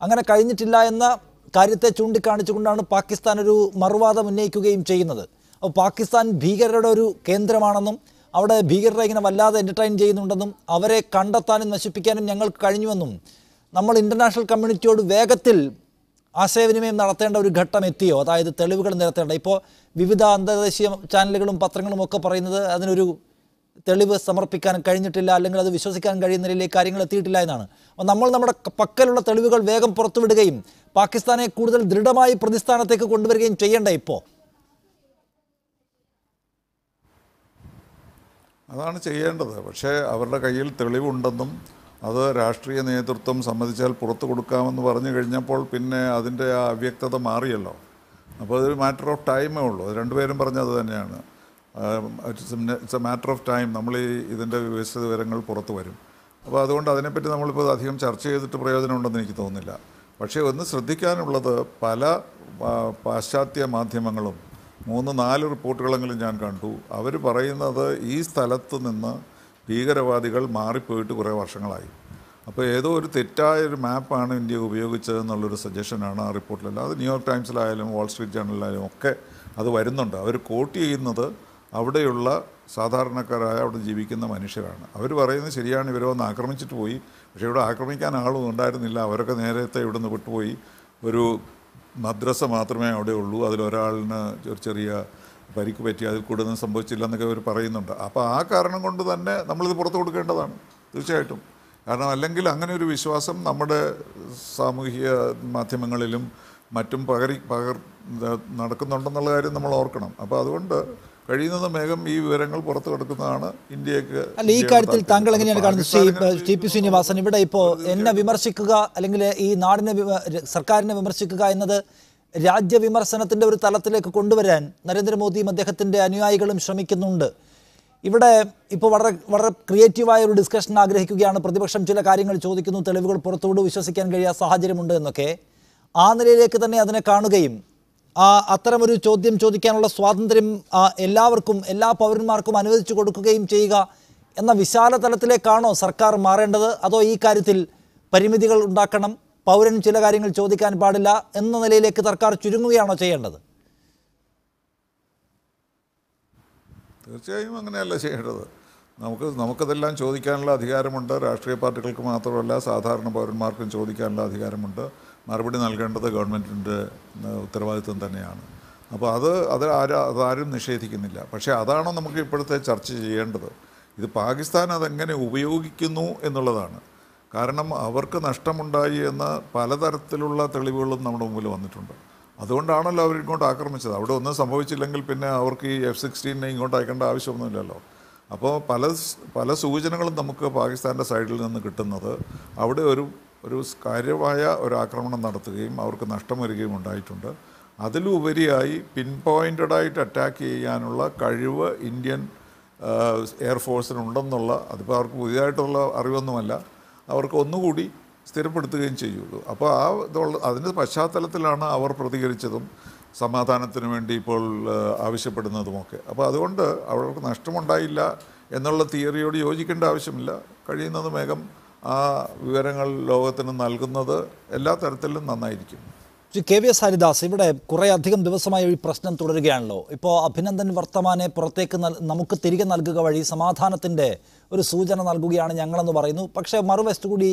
അങ്ങനെ കഴിഞ്ഞിട്ടില്ല എന്ന കാര്യത്തെ ചൂണ്ടിക്കാണിച്ചുകൊണ്ടാണ് പാകിസ്ഥാൻ ഒരു മറുവാദം ഉന്നയിക്കുകയും ചെയ്യുന്നത്. അപ്പോൾ പാകിസ്ഥാൻ ഭീകരരുടെ ഒരു കേന്ദ്രമാണെന്നും അവിടെ ഭീകരരെ ഇങ്ങനെ വല്ലാതെ എൻ്റർടൈൻ ചെയ്യുന്നുണ്ടെന്നും അവരെ കണ്ടെത്താനും നശിപ്പിക്കാനും ഞങ്ങൾക്ക് കഴിഞ്ഞുവെന്നും നമ്മൾ ഇൻ്റർനാഷണൽ കമ്മ്യൂണിറ്റിയോട് വേഗത്തിൽ ആശയവിനിമയം നടത്തേണ്ട ഒരു ഘട്ടം എത്തിയോ? അതായത് തെളിവുകൾ നിരത്തേണ്ട. ഇപ്പോൾ വിവിധ അന്തർദേശീയ ചാനലുകളും പത്രങ്ങളും ഒക്കെ പറയുന്നത് അതിനൊരു തെളിവ് സമർപ്പിക്കാൻ കഴിഞ്ഞിട്ടില്ല, അല്ലെങ്കിൽ അത് വിശ്വസിക്കാൻ കഴിയുന്ന നിലയിലേക്ക് കാര്യങ്ങൾ എത്തിയിട്ടില്ല എന്നാണ്. അപ്പോൾ നമ്മൾ നമ്മുടെ പക്കലുള്ള തെളിവുകൾ വേഗം പുറത്തുവിടുകയും പാകിസ്ഥാനെ കൂടുതൽ ദൃഢമായി പ്രതിസ്ഥാനത്തേക്ക് കൊണ്ടുവരികയും ചെയ്യണ്ടേ ഇപ്പോൾ? അതാണ് ചെയ്യേണ്ടത്. പക്ഷേ അവരുടെ കയ്യിൽ തെളിവുണ്ടെന്നും അത് രാഷ്ട്രീയ നേതൃത്വം സമ്മതിച്ചാൽ പുറത്തു കൊടുക്കാമെന്ന് പറഞ്ഞു കഴിഞ്ഞപ്പോൾ പിന്നെ അതിൻ്റെ ആ അവ്യക്തത മാറിയല്ലോ. അപ്പോൾ അതൊരു മാറ്റർ ഓഫ് ടൈമേ ഉള്ളൂ. രണ്ടുപേരും പറഞ്ഞത് തന്നെയാണ്. It's A matter of time. നമ്മൾ ഇതിൻ്റെ വിശദ വിവരങ്ങൾ പുറത്തു വരും. അപ്പോൾ അതുകൊണ്ട് അതിനെപ്പറ്റി നമ്മളിപ്പോൾ അധികം ചർച്ച ചെയ്തിട്ട് പ്രയോജനമുണ്ടെന്ന് എനിക്ക് തോന്നുന്നില്ല. പക്ഷേ ഒന്ന് ശ്രദ്ധിക്കാനുള്ളത്, പല പാശ്ചാത്യ മാധ്യമങ്ങളും 3-4 റിപ്പോർട്ടുകളെങ്കിലും ഞാൻ കണ്ടു. അവർ പറയുന്നത് ഈ സ്ഥലത്ത് നിന്ന് ഭീകരവാദികൾ മാറിപ്പോയിട്ട് കുറേ വർഷങ്ങളായി. അപ്പോൾ ഏതോ ഒരു തെറ്റായൊരു മാപ്പാണ് ഇന്ത്യ ഉപയോഗിച്ചതെന്നുള്ളൊരു സജഷനാണ് ആ റിപ്പോർട്ടിലെല്ലാം. അത് ന്യൂയോർക്ക് ടൈംസിലായാലും വാൾ സ്ട്രീറ്റ് ജേർണലിലായാലും ഒക്കെ അത് വരുന്നുണ്ട്. അവർ കോട്ട് ചെയ്യുന്നത് അവിടെയുള്ള സാധാരണക്കാരായ അവിടെ ജീവിക്കുന്ന മനുഷ്യരാണ്. അവർ പറയുന്നത് ശരിയാണ്, ഇവരെ ഒന്ന് ആക്രമിച്ചിട്ട് പോയി, പക്ഷേ ഇവിടെ ആക്രമിക്കാൻ ആളും ഉണ്ടായിരുന്നില്ല. അവരൊക്കെ നേരത്തെ ഇവിടെ നിന്ന് വിട്ടുപോയി. ഒരു മദ്രസ മാത്രമേ അവിടെ ഉള്ളൂ. അതിലൊരാളിന് ഒരു ചെറിയ പരിക്ക് പറ്റി, അതിൽ കൂടുതൽ സംഭവിച്ചില്ല എന്നൊക്കെ അവർ പറയുന്നുണ്ട്. അപ്പോൾ ആ കാരണം കൊണ്ട് തന്നെ നമ്മളിത് പുറത്തു കൊടുക്കേണ്ടതാണ് തീർച്ചയായിട്ടും. കാരണം അല്ലെങ്കിൽ അങ്ങനെ ഒരു വിശ്വാസം നമ്മുടെ സാമൂഹിക മാധ്യമങ്ങളിലും മറ്റും നടക്കുന്നുണ്ടെന്നുള്ള കാര്യം നമ്മൾ ഓർക്കണം. അപ്പോൾ അതുകൊണ്ട് കഴിയുന്നതും വേഗം ഈ വിവരങ്ങൾ പുറത്തു കൊടുക്കുന്നതാണ് ഇന്ത്യക്ക്. അല്ല, ഈ കാര്യത്തിൽ താങ്കൾ എങ്ങനെയാണ് കാണുന്നത് ടി പി ശ്രീനിവാസൻ? ഇവിടെ ഇപ്പോൾ എന്നെ വിമർശിക്കുക അല്ലെങ്കിൽ ഈ നാടിനെ സർക്കാരിനെ വിമർശിക്കുക എന്നത് രാജ്യവിമർശനത്തിൻ്റെ ഒരു തലത്തിലേക്ക് കൊണ്ടുവരാൻ നരേന്ദ്രമോദിയും അദ്ദേഹത്തിൻ്റെ അനുയായികളും ശ്രമിക്കുന്നുണ്ട്. ഇവിടെ ഇപ്പോൾ വളരെ ക്രിയേറ്റീവായ ഒരു ഡിസ്കഷൻ ആഗ്രഹിക്കുകയാണ്. പ്രതിപക്ഷം ചില കാര്യങ്ങൾ ചോദിക്കുന്നു, തെളിവുകൾ പുറത്തുവിടും, വിശ്വസിക്കാൻ കഴിയാത്ത സാഹചര്യമുണ്ട് എന്നൊക്കെ. ആ നിലയിലേക്ക് തന്നെ അതിനെ കാണുകയും അത്തരമൊരു ചോദ്യം ചോദിക്കാനുള്ള സ്വാതന്ത്ര്യം എല്ലാവർക്കും, എല്ലാ പൗരന്മാർക്കും അനുവദിച്ചു കൊടുക്കുകയും ചെയ്യുക എന്ന വിശാല തലത്തിലേക്കാണോ സർക്കാർ മാറേണ്ടത്? അതോ ഈ കാര്യത്തിൽ പരിമിതികൾ ഉണ്ടാക്കണം, പൗരൻ ചില കാര്യങ്ങൾ ചോദിക്കാൻ പാടില്ല എന്ന നിലയിലേക്ക് സർക്കാർ ചുരുങ്ങുകയാണോ ചെയ്യേണ്ടത്? തീർച്ചയായും അങ്ങനെയല്ല ചെയ്യേണ്ടത്. നമുക്കതെല്ലാം ചോദിക്കാനുള്ള അധികാരമുണ്ട്. രാഷ്ട്രീയ പാർട്ടികൾക്ക് മാത്രമല്ല സാധാരണ പൗരന്മാർക്കും ചോദിക്കാനുള്ള അധികാരമുണ്ട്. മറുപടി നൽകേണ്ടത് ഗവൺമെൻറ്റിൻ്റെ ഉത്തരവാദിത്വം തന്നെയാണ്. അപ്പോൾ അതാരും നിഷേധിക്കുന്നില്ല. പക്ഷേ അതാണോ നമുക്ക് ഇപ്പോഴത്തെ ചർച്ച ചെയ്യേണ്ടത്? ഇത് പാകിസ്ഥാൻ അതെങ്ങനെ ഉപയോഗിക്കുന്നു എന്നുള്ളതാണ്. കാരണം അവർക്ക് നഷ്ടമുണ്ടായി എന്ന പലതരത്തിലുള്ള തെളിവുകളും നമ്മുടെ മുമ്പിൽ വന്നിട്ടുണ്ട്. അതുകൊണ്ടാണല്ലോ അവർ ഇങ്ങോട്ട് ആക്രമിച്ചത്. അവിടെ ഒന്നും സംഭവിച്ചില്ലെങ്കിൽ പിന്നെ അവർക്ക് ഈ F-16 ഇങ്ങോട്ട് അയക്കേണ്ട ആവശ്യമൊന്നുമില്ലല്ലോ. അപ്പോൾ പല സൂചനകളും നമുക്ക് പാകിസ്ഥാൻ്റെ സൈഡിൽ നിന്ന് കിട്ടുന്നത് അവിടെ ഒരു കാര്യമായ ഒരു ആക്രമണം നടത്തുകയും അവർക്ക് നഷ്ടം വരികയും ഉണ്ടായിട്ടുണ്ട്. അതിലുപരിയായി പിൻ പോയിൻ്റഡായിട്ട് അറ്റാക്ക് ചെയ്യാനുള്ള കഴിവ് ഇന്ത്യൻ എയർഫോഴ്സിനുണ്ടെന്നുള്ള, അതിപ്പോൾ അവർക്ക് പുതിയതായിട്ടുള്ള അറിവൊന്നുമല്ല, അവർക്ക് ഒന്നുകൂടി സ്ഥിരപ്പെടുത്തുകയും ചെയ്യുള്ളൂ. അപ്പോൾ അതിൻ്റെ പശ്ചാത്തലത്തിലാണ് അവർ പ്രതികരിച്ചതും സമാധാനത്തിന് വേണ്ടി ഇപ്പോൾ ആവശ്യപ്പെടുന്നതുമൊക്കെ. അപ്പോൾ അതുകൊണ്ട് അവർക്ക് നഷ്ടമുണ്ടായില്ല എന്നുള്ള തിയറിയോട് യോജിക്കേണ്ട ആവശ്യമില്ല. കഴിയുന്നത് വേഗം ആ വിവരങ്ങൾ ലോകത്തിന് നൽകുന്നത് എല്ലാ തരത്തിലും നന്നായിരിക്കും. KVS ഹരിദാസ്, ഇവിടെ കുറേ അധികം ദിവസമായി ഈ പ്രശ്നം തുടരുകയാണല്ലോ. ഇപ്പോൾ അഭിനന്ദൻ വർത്തമാനെ പുറത്തേക്ക് നമുക്ക് തിരികെ നൽകുക വഴി സമാധാനത്തിൻ്റെ ഒരു സൂചന നൽകുകയാണ് ഞങ്ങളെന്ന് പറയുന്നു. പക്ഷേ മറുവശത്ത് കൂടി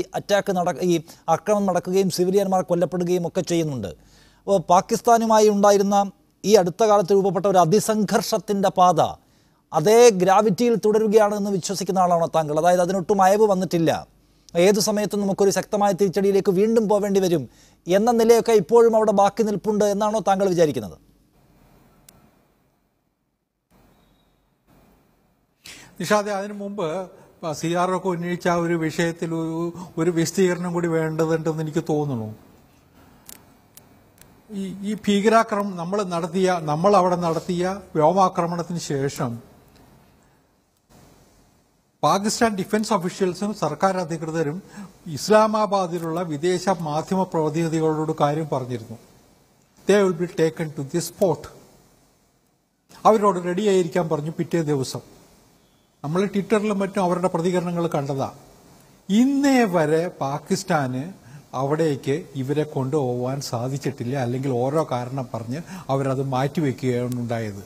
ഈ ആക്രമണം നടക്കുകയും സിവിലിയന്മാർ കൊല്ലപ്പെടുകയും ഒക്കെ ചെയ്യുന്നുണ്ട്. അപ്പോൾ പാകിസ്ഥാനുമായി ഉണ്ടായിരുന്ന ഈ അടുത്ത കാലത്ത് രൂപപ്പെട്ട ഒരു അതിസംഘർഷത്തിൻ്റെ പാത അതേ ഗ്രാവിറ്റിയിൽ തുടരുകയാണെന്ന് വിശ്വസിക്കുന്ന ആളാണോ താങ്കൾ? അതായത് അതിനൊട്ടും അയവ് വന്നിട്ടില്ല, ഏതു സമയത്തും നമുക്കൊരു ശക്തമായ തിരിച്ചടിയിലേക്ക് വീണ്ടും പോവേണ്ടി വരും എന്ന നിലയൊക്കെ ഇപ്പോഴും അവിടെ ബാക്കി നിൽപ്പുണ്ട് എന്നാണോ താങ്കൾ വിചാരിക്കുന്നത്? നിഷാദെ, അതിനു മുമ്പ് CRO ഉന്നയിച്ച ആ ഒരു വിഷയത്തിൽ ഒരു വിശദീകരണം കൂടി വേണ്ടതുണ്ടെന്ന് എനിക്ക് തോന്നുന്നു. ഈ ഭീകരാക്രമണം നമ്മൾ അവിടെ നടത്തിയ വ്യോമാക്രമണത്തിന് ശേഷം പാകിസ്ഥാൻ ഡിഫൻസ് ഒഫീഷ്യൽസും സർക്കാർ അധികൃതരും ഇസ്ലാമാബാദിലുള്ള വിദേശ മാധ്യമ പ്രതിനിധികളോട് കാര്യം പറഞ്ഞിരുന്നു. They will be taken to the spot. അവരോട് റെഡിയായിരിക്കാൻ പറഞ്ഞു. പിറ്റേ ദിവസം നമ്മൾ ട്വിറ്ററിലും മറ്റും അവരുടെ പ്രതികരണങ്ങൾ കണ്ടതാ. ഇന്നേ വരെ പാകിസ്ഥാന് അവിടേക്ക് ഇവരെ കൊണ്ടുപോകാൻ സാധിച്ചിട്ടില്ല. അല്ലെങ്കിൽ ഓരോ കാരണം പറഞ്ഞ് അവരത് മാറ്റിവെക്കുകയാണ് ഉണ്ടായത്.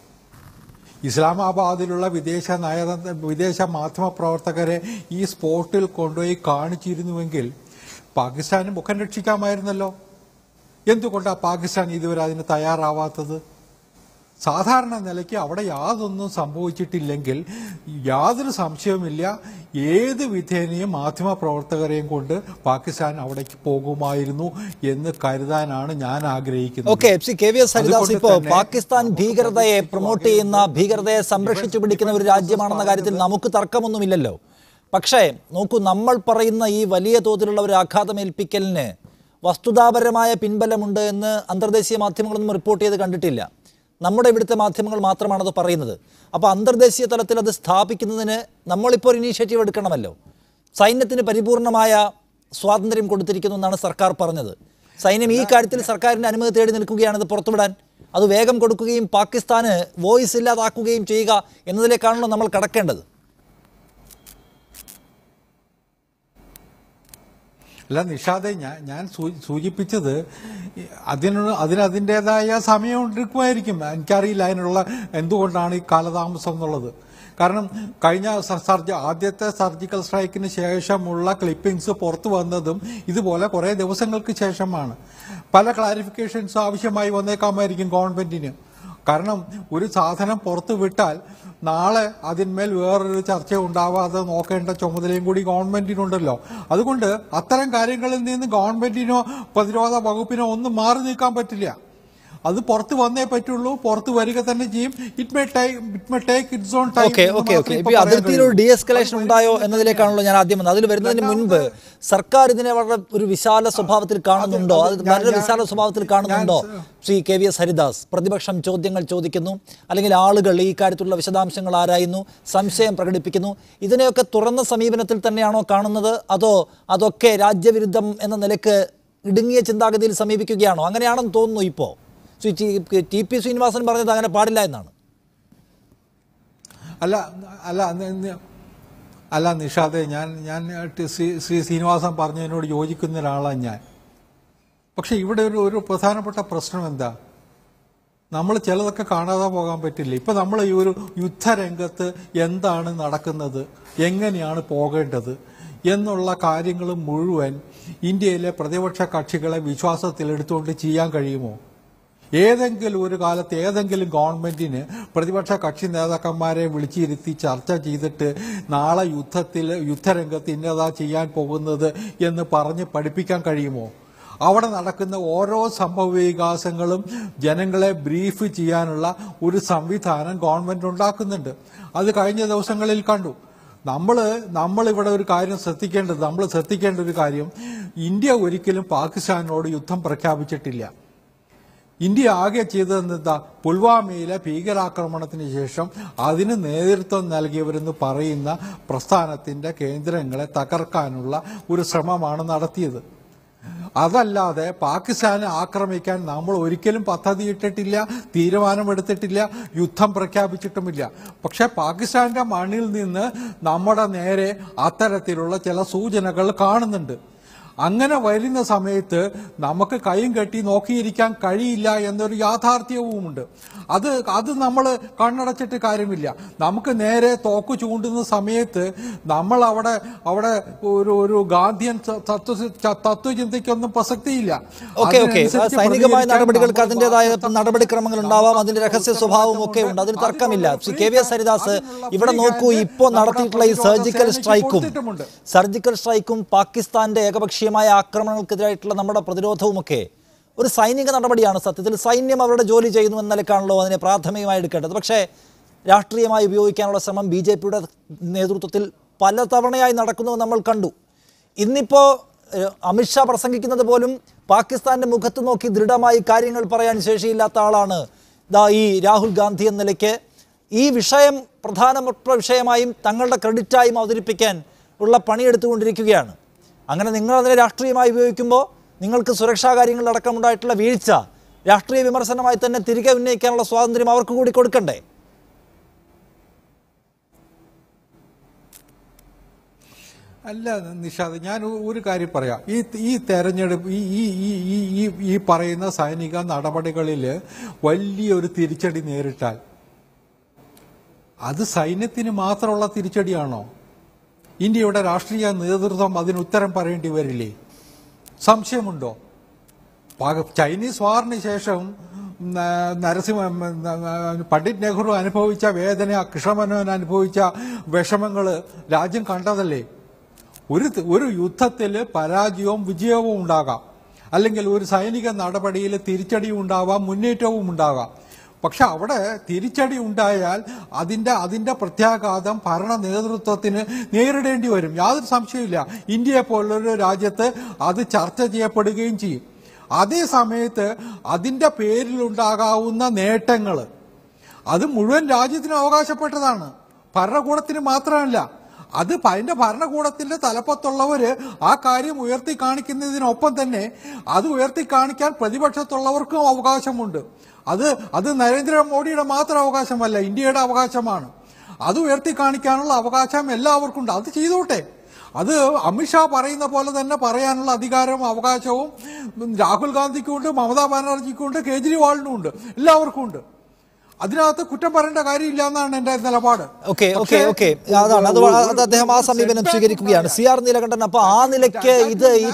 ഇസ്ലാമാബാദിലുള്ള വിദേശ മാധ്യമ പ്രവർത്തകരെ ഈ സ്പോട്ടിൽ കൊണ്ടുപോയി കാണിച്ചിരുന്നുവെങ്കിൽ പാകിസ്ഥാന് മുഖം രക്ഷിക്കാമായിരുന്നല്ലോ. എന്തുകൊണ്ടാണ് പാകിസ്ഥാൻ ഇതുവരെ അതിന് തയ്യാറാവാത്തത്? സാധാരണ നിലയ്ക്ക് അവിടെ യാതൊന്നും സംഭവിച്ചിട്ടില്ലെങ്കിൽ യാതൊരു സംശയവുമില്ല, ഏത് വിധേനയും മാധ്യമ പ്രവർത്തകരെയും കൊണ്ട് പാകിസ്ഥാൻ അവിടേക്ക് പോകുമായിരുന്നു എന്ന് കരുതാനാണ് ഞാൻ ആഗ്രഹിക്കുന്നത്. KVS ഹരിദാസ്, ഇപ്പോൾ പാകിസ്ഥാൻ ഭീകരതയെ പ്രൊമോട്ട് ചെയ്യുന്ന, ഭീകരതയെ സംരക്ഷിച്ചു പിടിക്കുന്ന ഒരു രാജ്യമാണെന്ന കാര്യത്തിൽ നമുക്ക് തർക്കമൊന്നുമില്ലല്ലോ. പക്ഷേ നോക്കൂ, നമ്മൾ പറയുന്ന ഈ വലിയ തോതിലുള്ള ഒരു ആഘാതമേൽപ്പിക്കലിന് വസ്തുതാപരമായ പിൻബലമുണ്ട് എന്ന് അന്തർദേശീയ മാധ്യമങ്ങളൊന്നും റിപ്പോർട്ട് ചെയ്ത് കണ്ടിട്ടില്ല. നമ്മുടെ ഇവിടുത്തെ മാധ്യമങ്ങൾ മാത്രമാണത് പറയുന്നത്. അപ്പോൾ അന്തർദേശീയ തലത്തിൽ അത് സ്ഥാപിക്കുന്നതിന് നമ്മളിപ്പോൾ ഒരു ഇനീഷ്യേറ്റീവ് എടുക്കണമല്ലോ. സൈന്യത്തിന് പരിപൂർണമായ സ്വാതന്ത്ര്യം കൊടുത്തിരിക്കുന്നു എന്നാണ് സർക്കാർ പറഞ്ഞത്. സൈന്യം ഈ കാര്യത്തിൽ സർക്കാരിൻ്റെ അനുമതി തേടി നിൽക്കുകയാണത് പുറത്തുവിടാൻ. അത് വേഗം കൊടുക്കുകയും പാകിസ്ഥാന് വോയിസ് ഇല്ലാതാക്കുകയും ചെയ്യുക എന്നതിലേക്കാണല്ലോ നമ്മൾ കടക്കേണ്ടത്. അല്ല നിഷാദെ, ഞാൻ സൂചിപ്പിച്ചത് അതിൻ്റെതായ സമയം എടുക്കുമായിരിക്കും. എനിക്കറിയില്ല അതിനുള്ള എന്തുകൊണ്ടാണ് ഈ കാലതാമസം എന്നുള്ളത്. കാരണം കഴിഞ്ഞ ആദ്യത്തെ സർജിക്കൽ സ്ട്രൈക്കിന് ശേഷമുള്ള ക്ലിപ്പിംഗ്സ് പുറത്തു വന്നതും ഇതുപോലെ കുറേ ദിവസങ്ങൾക്ക് ശേഷമാണ്. പല ക്ലാരിഫിക്കേഷൻസ് ആവശ്യമായി വന്നേക്കാമായിരിക്കും ഗവൺമെന്റിന്. കാരണം ഒരു സാധനം പുറത്തു വിട്ടാൽ നാളെ അതിന്മേൽ വേറൊരു ചർച്ച ഉണ്ടാവാതെ നോക്കേണ്ട ചുമതലയും കൂടി ഗവൺമെന്റിനുണ്ടല്ലോ. അതുകൊണ്ട് അത്തരം കാര്യങ്ങളിൽ നിന്ന് ഗവൺമെന്റിനോ പ്രതിരോധ വകുപ്പിനോ ഒന്നും മാറി നിൽക്കാൻ പറ്റില്ല. അത് പുറത്ത് വന്നേ പറ്റുള്ളൂ, പുറത്ത് വരിക തന്നെ ചെയ്യും. It may take it's on time. ഇപ്പൊ അതിർത്തിയിൽ ഒരു ഡീഎസ്കലേഷൻ ഉണ്ടായോ എന്നതിലേക്കാണല്ലോ ഞാൻ ആദ്യം വന്നത്. അതിൽ വരുന്നതിന് മുൻപ് സർക്കാർ ഇതിനെ വളരെ ഒരു വിശാല സ്വഭാവത്തിൽ കാണുന്നുണ്ടോ, അത് വളരെ വിശാല സ്വഭാവത്തിൽ കാണുന്നുണ്ടോ ശ്രീ KVS ഹരിദാസ്? പ്രതിപക്ഷം ചോദ്യങ്ങൾ ചോദിക്കുന്നു, അല്ലെങ്കിൽ ആളുകൾ ഈ കാര്യത്തിലുള്ള വിശദാംശങ്ങൾ ആരായുന്നു, സംശയം പ്രകടിപ്പിക്കുന്നു. ഇതിനെയൊക്കെ തുറന്ന സമീപനത്തിൽ തന്നെയാണോ കാണുന്നത്, അതോ അതൊക്കെ രാജ്യവിരുദ്ധം എന്ന നിലക്ക് ഇടുങ്ങിയ ചിന്താഗതിയിൽ സമീപിക്കുകയാണോ? അങ്ങനെയാണെന്ന് തോന്നുന്നു ഇപ്പോൾ. TP ശ്രീനിവാസൻ പറഞ്ഞത് അങ്ങനെ പാടില്ല എന്നാണ്. അല്ല നിഷാദെ, ഞാൻ ശ്രീ ശ്രീനിവാസൻ പറഞ്ഞതിനോട് യോജിക്കുന്ന ഒരാളാണ് ഞാൻ. പക്ഷെ ഇവിടെ ഒരു പ്രധാനപ്പെട്ട പ്രശ്നം എന്താ, നമ്മൾ ചിലതൊക്കെ കാണാതെ പോകാൻ പറ്റില്ല. ഇപ്പൊ നമ്മൾ ഈ ഒരു യുദ്ധരംഗത്ത് എന്താണ് നടക്കുന്നത്, എങ്ങനെയാണ് പോകേണ്ടത് എന്നുള്ള കാര്യങ്ങൾ മുഴുവൻ ഇന്ത്യയിലെ പ്രതിപക്ഷ കക്ഷികളെ വിശ്വാസത്തിലെടുത്തുകൊണ്ട് ചെയ്യാൻ കഴിയുമോ? ഏതെങ്കിലും ഒരു കാലത്ത് ഏതെങ്കിലും ഗവൺമെന്റിന് പ്രതിപക്ഷ കക്ഷി നേതാക്കന്മാരെ വിളിച്ചിരുത്തി ചർച്ച ചെയ്തിട്ട് നാളെ യുദ്ധരംഗത്ത് ഇന്നതാ ചെയ്യാൻ പോകുന്നത് എന്ന് പറഞ്ഞ് പഠിപ്പിക്കാൻ കഴിയുമോ? അവിടെ നടക്കുന്ന ഓരോ സംഭവ വികാസങ്ങളും ജനങ്ങളെ ബ്രീഫ് ചെയ്യാനുള്ള ഒരു സംവിധാനം ഗവൺമെന്റ് ഉണ്ടാക്കുന്നുണ്ട്. അത് കഴിഞ്ഞ ദിവസങ്ങളിൽ കണ്ടു. നമ്മളിവിടെ ഒരു കാര്യം ശ്രദ്ധിക്കേണ്ട ഒരു കാര്യം, ഇന്ത്യ ഒരിക്കലും പാകിസ്ഥാനോട് യുദ്ധം പ്രഖ്യാപിച്ചിട്ടില്ല. ഇന്ത്യ ആകെ ചെയ്തതെന്താ, പുൽവാമയിലെ ഭീകരാക്രമണത്തിന് ശേഷം അതിന് നേതൃത്വം നൽകിയവരെന്ന് പറയുന്ന പ്രസ്ഥാനത്തിന്റെ കേന്ദ്രങ്ങളെ തകർക്കാനുള്ള ഒരു ശ്രമമാണ് നടത്തിയത്. അതല്ലാതെ പാകിസ്ഥാനെ ആക്രമിക്കാൻ നമ്മൾ ഒരിക്കലും പദ്ധതിയിട്ടിട്ടില്ല, തീരുമാനമെടുത്തിട്ടില്ല, യുദ്ധം പ്രഖ്യാപിച്ചിട്ടുമില്ല. പക്ഷെ പാകിസ്ഥാന്റെ മണ്ണിൽ നിന്ന് നമ്മുടെ നേരെ അത്തരത്തിലുള്ള ചില സൂചനകൾ കാണുന്നുണ്ട്. അങ്ങനെ വരുന്ന സമയത്ത് നമുക്ക് കൈയും കെട്ടി നോക്കിയിരിക്കാൻ കഴിയില്ല എന്നൊരു യാഥാർത്ഥ്യവുമുണ്ട്. അത് നമ്മൾ കണ്ണടച്ചിട്ട് കാര്യമില്ല. നമുക്ക് നേരെ തോക്ക് ചൂണ്ടുന്ന സമയത്ത് നമ്മൾ അവിടെ ഒരു ഗാന്ധിയൻ തത്വചിന്തയ്ക്കൊന്നും പ്രസക്തിയില്ല. സൈനികമായ നടപടികൾക്ക് അതിൻ്റെതായ നടപടിക്രമങ്ങൾ ഉണ്ടാവാം, അതിന്റെ രഹസ്യ സ്വഭാവവും ഒക്കെ ഉണ്ട്, അതിൽ തർക്കമില്ല. ശ്രീ KVS ഹരിദാസ്, ഇവിടെ നോക്കൂ, ഇപ്പോൾ നടത്തിയിട്ടുള്ള ഈ സർജിക്കൽ സ്ട്രൈക്കും പാകിസ്ഥാന്റെ ഏകപക്ഷീയമായ ആക്രമണങ്ങൾക്കെതിരായിട്ടുള്ള നമ്മുടെ പ്രതിരോധവുമൊക്കെ ഒരു സൈനിക നടപടിയാണ്. സത്യത്തിൽ സൈന്യം അവരുടെ ജോലി ചെയ്യുന്നു എന്ന നിലക്കാണല്ലോ അതിനെ പ്രാഥമികമായി എടുക്കേണ്ടത്. പക്ഷേ രാഷ്ട്രീയമായി ഉപയോഗിക്കാനുള്ള ശ്രമം BJPയുടെ നേതൃത്വത്തിൽ പലതവണയായി നടക്കുന്നത് നമ്മൾ കണ്ടു. ഇന്നിപ്പോൾ അമിത്ഷാ പ്രസംഗിക്കുന്നത് പോലും പാകിസ്ഥാന്റെ മുഖത്ത് നോക്കി ദൃഢമായി കാര്യങ്ങൾ പറയാൻ ശേഷിയില്ലാത്ത ആളാണ് ഈ രാഹുൽ ഗാന്ധി എന്ന നിലയ്ക്ക്. ഈ വിഷയം പ്രധാനപ്പെട്ട വിഷയമായും തങ്ങളുടെ ക്രെഡിറ്റായും അവതരിപ്പിക്കാൻ ഉള്ള പണിയെടുത്തുകൊണ്ടിരിക്കുകയാണ്. അങ്ങനെ നിങ്ങൾ അതിനെ രാഷ്ട്രീയമായി ഉപയോഗിക്കുമ്പോൾ നിങ്ങൾക്ക് സുരക്ഷാ കാര്യങ്ങളിലടക്കമുണ്ടായിട്ടുള്ള വീഴ്ച രാഷ്ട്രീയ വിമർശനമായി തന്നെ തിരികെ ഉന്നയിക്കാനുള്ള സ്വാതന്ത്ര്യം അവർക്ക് കൂടി കൊടുക്കണ്ടേ? അല്ല നിഷാദ്, ഞാൻ ഒരു കാര്യം പറയാം. ഈ തെരഞ്ഞെടുപ്പ് ഈ പറയുന്ന സൈനിക നടപടികളിൽ വലിയൊരു തിരിച്ചടി നേരിട്ടാൽ അത് സൈന്യത്തിന് മാത്രമുള്ള തിരിച്ചടിയാണോ? ഇന്ത്യയുടെ രാഷ്ട്രീയ നേതൃത്വം അതിന് ഉത്തരം പറയേണ്ടി വരില്ലേ? സംശയമുണ്ടോ? ചൈനീസ് വാറിന് ശേഷം പണ്ഡിറ്റ് നെഹ്റു അനുഭവിച്ച വേദന, കൃഷ്ണമേനോൻ അനുഭവിച്ച വിഷമങ്ങൾ രാജ്യം കണ്ടതല്ലേ? ഒരു യുദ്ധത്തിൽ പരാജയവും വിജയവും ഉണ്ടാകാം, അല്ലെങ്കിൽ ഒരു സൈനിക നടപടിയിൽ തിരിച്ചടിയും ഉണ്ടാവാം, മുന്നേറ്റവും ഉണ്ടാകാം. പക്ഷെ അവിടെ തിരിച്ചടി ഉണ്ടായാൽ അതിന്റെ പ്രത്യാഘാതം ഭരണ നേതൃത്വത്തിന് നേരിടേണ്ടി വരും, യാതൊരു സംശയമില്ല. ഇന്ത്യയെ പോലുള്ളൊരു രാജ്യത്ത് അത് ചർച്ച ചെയ്യപ്പെടുകയും ചെയ്യും. അതേ സമയത്ത് അതിന്റെ പേരിലുണ്ടാകാവുന്ന നേട്ടങ്ങൾ അത് മുഴുവൻ രാജ്യത്തിനും അവകാശപ്പെട്ടതാണ്, ഭരണകൂടത്തിന് മാത്രമല്ല. അതിന്റെ ഭരണകൂടത്തിന്റെ തലപ്പത്തുള്ളവര് ആ കാര്യം ഉയർത്തി കാണിക്കുന്നതിനൊപ്പം തന്നെ അത് ഉയർത്തി കാണിക്കാൻ പ്രതിപക്ഷത്തുള്ളവർക്കും അവകാശമുണ്ട്. അത് നരേന്ദ്രമോദിയുടെ മാത്രം അവകാശമല്ല, ഇന്ത്യയുടെ അവകാശമാണ്. അത് ഉയർത്തി കാണിക്കാനുള്ള അവകാശം എല്ലാവർക്കും ഉണ്ട്. അത് ചെയ്തോട്ടെ. അത് അമിത്ഷാ പറയുന്ന പോലെ തന്നെ പറയാനുള്ള അധികാരവും അവകാശവും രാഹുൽ ഗാന്ധിക്കും ഉണ്ട്, മമതാ ബാനർജിക്കും ഉണ്ട്, കേജ്രിവാളിനും ഉണ്ട്, എല്ലാവർക്കും ഉണ്ട്. അതിനകത്ത് കുറ്റം പറയേണ്ട കാര്യമില്ല എന്നാണ് എന്റെ നിലപാട്. ഓക്കെ അതാണ് അത് അദ്ദേഹം ആ സമീപനം സ്വീകരിക്കുകയാണ്. CR നീലകണ്ഠൻ, അപ്പൊ ആ നിലയ്ക്ക് ഇത് ഈ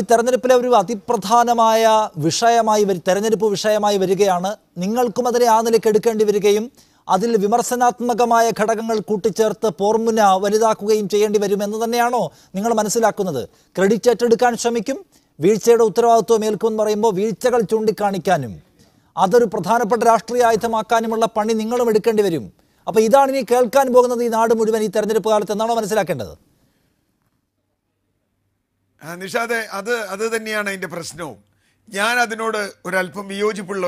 തെരഞ്ഞെടുപ്പിലെ ഒരു അതിപ്രധാനമായ വിഷയമായി തെരഞ്ഞെടുപ്പ് വിഷയമായി വരികയാണ്. നിങ്ങൾക്കും അതിനെ ആ നിലയ്ക്ക് എടുക്കേണ്ടി വരികയും അതിൽ വിമർശനാത്മകമായ ഘടകങ്ങൾ കൂട്ടിച്ചേർത്ത് പോർമുന വലുതാക്കുകയും ചെയ്യേണ്ടി വരും എന്ന് തന്നെയാണോ നിങ്ങൾ മനസ്സിലാക്കുന്നത്? ക്രെഡിറ്റ് ഏറ്റെടുക്കാൻ ശ്രമിക്കും, വീഴ്ചയുടെ ഉത്തരവാദിത്വം ഏൽക്കുമെന്ന് പറയുമ്പോൾ വീഴ്ചകൾ ചൂണ്ടിക്കാണിക്കാനും അതൊരു പ്രധാനപ്പെട്ട രാഷ്ട്രീയ ആയുധമാക്കാനുമുള്ള പണി നിങ്ങളും എടുക്കേണ്ടി വരും. അപ്പൊ ഇതാണ് ഇനി കേൾക്കാൻ പോകുന്നത് ഈ നാട് മുഴുവൻ ഈ തെരഞ്ഞെടുപ്പ് കാലത്ത് എന്നാണോ മനസ്സിലാക്കേണ്ടത്? നിഷാദെ, അത് തന്നെയാണ് അതിന്റെ പ്രശ്നവും. ഞാൻ അതിനോട് ഒരല്പം വിയോജിപ്പുള്ള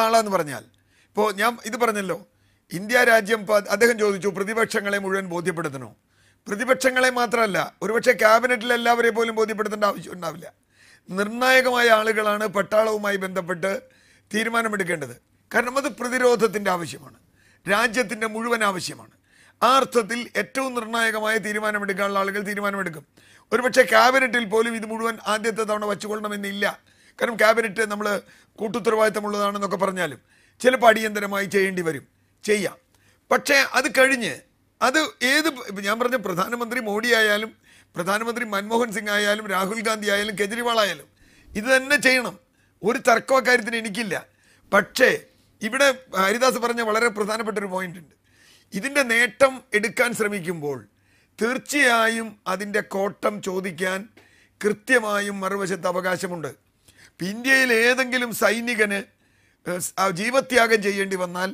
ആളാന്ന് പറഞ്ഞാൽ, ഇപ്പോൾ ഞാൻ ഇത് പറഞ്ഞല്ലോ, ഇന്ത്യ രാജ്യം അദ്ദേഹം ചോദിച്ചു പ്രതിപക്ഷങ്ങളെ മുഴുവൻ ബോധ്യപ്പെടുത്തണോ? പ്രതിപക്ഷങ്ങളെ മാത്രമല്ല, ഒരുപക്ഷെ ക്യാബിനറ്റിൽ എല്ലാവരെയും പോലും ബോധ്യപ്പെടുത്തേണ്ട ആവശ്യം ഉണ്ടാവില്ല. നിർണായകമായ ആളുകളാണ് പട്ടാളവുമായി ബന്ധപ്പെട്ട് തീരുമാനമെടുക്കേണ്ടത്. കാരണം അത് പ്രതിരോധത്തിൻ്റെ ആവശ്യമാണ്, രാജ്യത്തിൻ്റെ മുഴുവൻ ആവശ്യമാണ്. ആ അർത്ഥത്തിൽ ഏറ്റവും നിർണായകമായ തീരുമാനമെടുക്കാനുള്ള ആളുകൾ തീരുമാനമെടുക്കും. ഒരുപക്ഷെ ക്യാബിനറ്റിൽ പോലും ഇത് മുഴുവൻ ആദ്യത്തെ തവണ വച്ചുകൊള്ളണമെന്നില്ല. കാരണം ക്യാബിനറ്റ് നമ്മൾ കൂട്ടുത്തരവാദിത്തമുള്ളതാണെന്നൊക്കെ പറഞ്ഞാലും ചിലപ്പോൾ അടിയന്തരമായി ചെയ്യേണ്ടി വരും, ചെയ്യാം. പക്ഷേ അത് കഴിഞ്ഞ് അത് ഞാൻ പറഞ്ഞ പ്രധാനമന്ത്രി മോഡി ആയാലും പ്രധാനമന്ത്രി മൻമോഹൻ സിംഗ് ആയാലും രാഹുൽ ഗാന്ധി ആയാലും കെജ്രിവാൾ ആയാലും ഇത് തന്നെ ചെയ്യണം. ഒരു തർക്ക കാര്യത്തിന് എനിക്കില്ല. പക്ഷേ ഇവിടെ ഹരിദാസ് പറഞ്ഞ വളരെ പ്രധാനപ്പെട്ട ഒരു പോയിന്റ് ഉണ്ട്. ഇതിൻ്റെ നേട്ടം എടുക്കാൻ ശ്രമിക്കുമ്പോൾ തീർച്ചയായും അതിൻ്റെ കോട്ടം ചോദിക്കാൻ കൃത്യമായും മറുവശത്ത് അവകാശമുണ്ട്. ഇന്ത്യയിൽ ഏതെങ്കിലും സൈനികന് ജീവത്യാഗം ചെയ്യേണ്ടി വന്നാൽ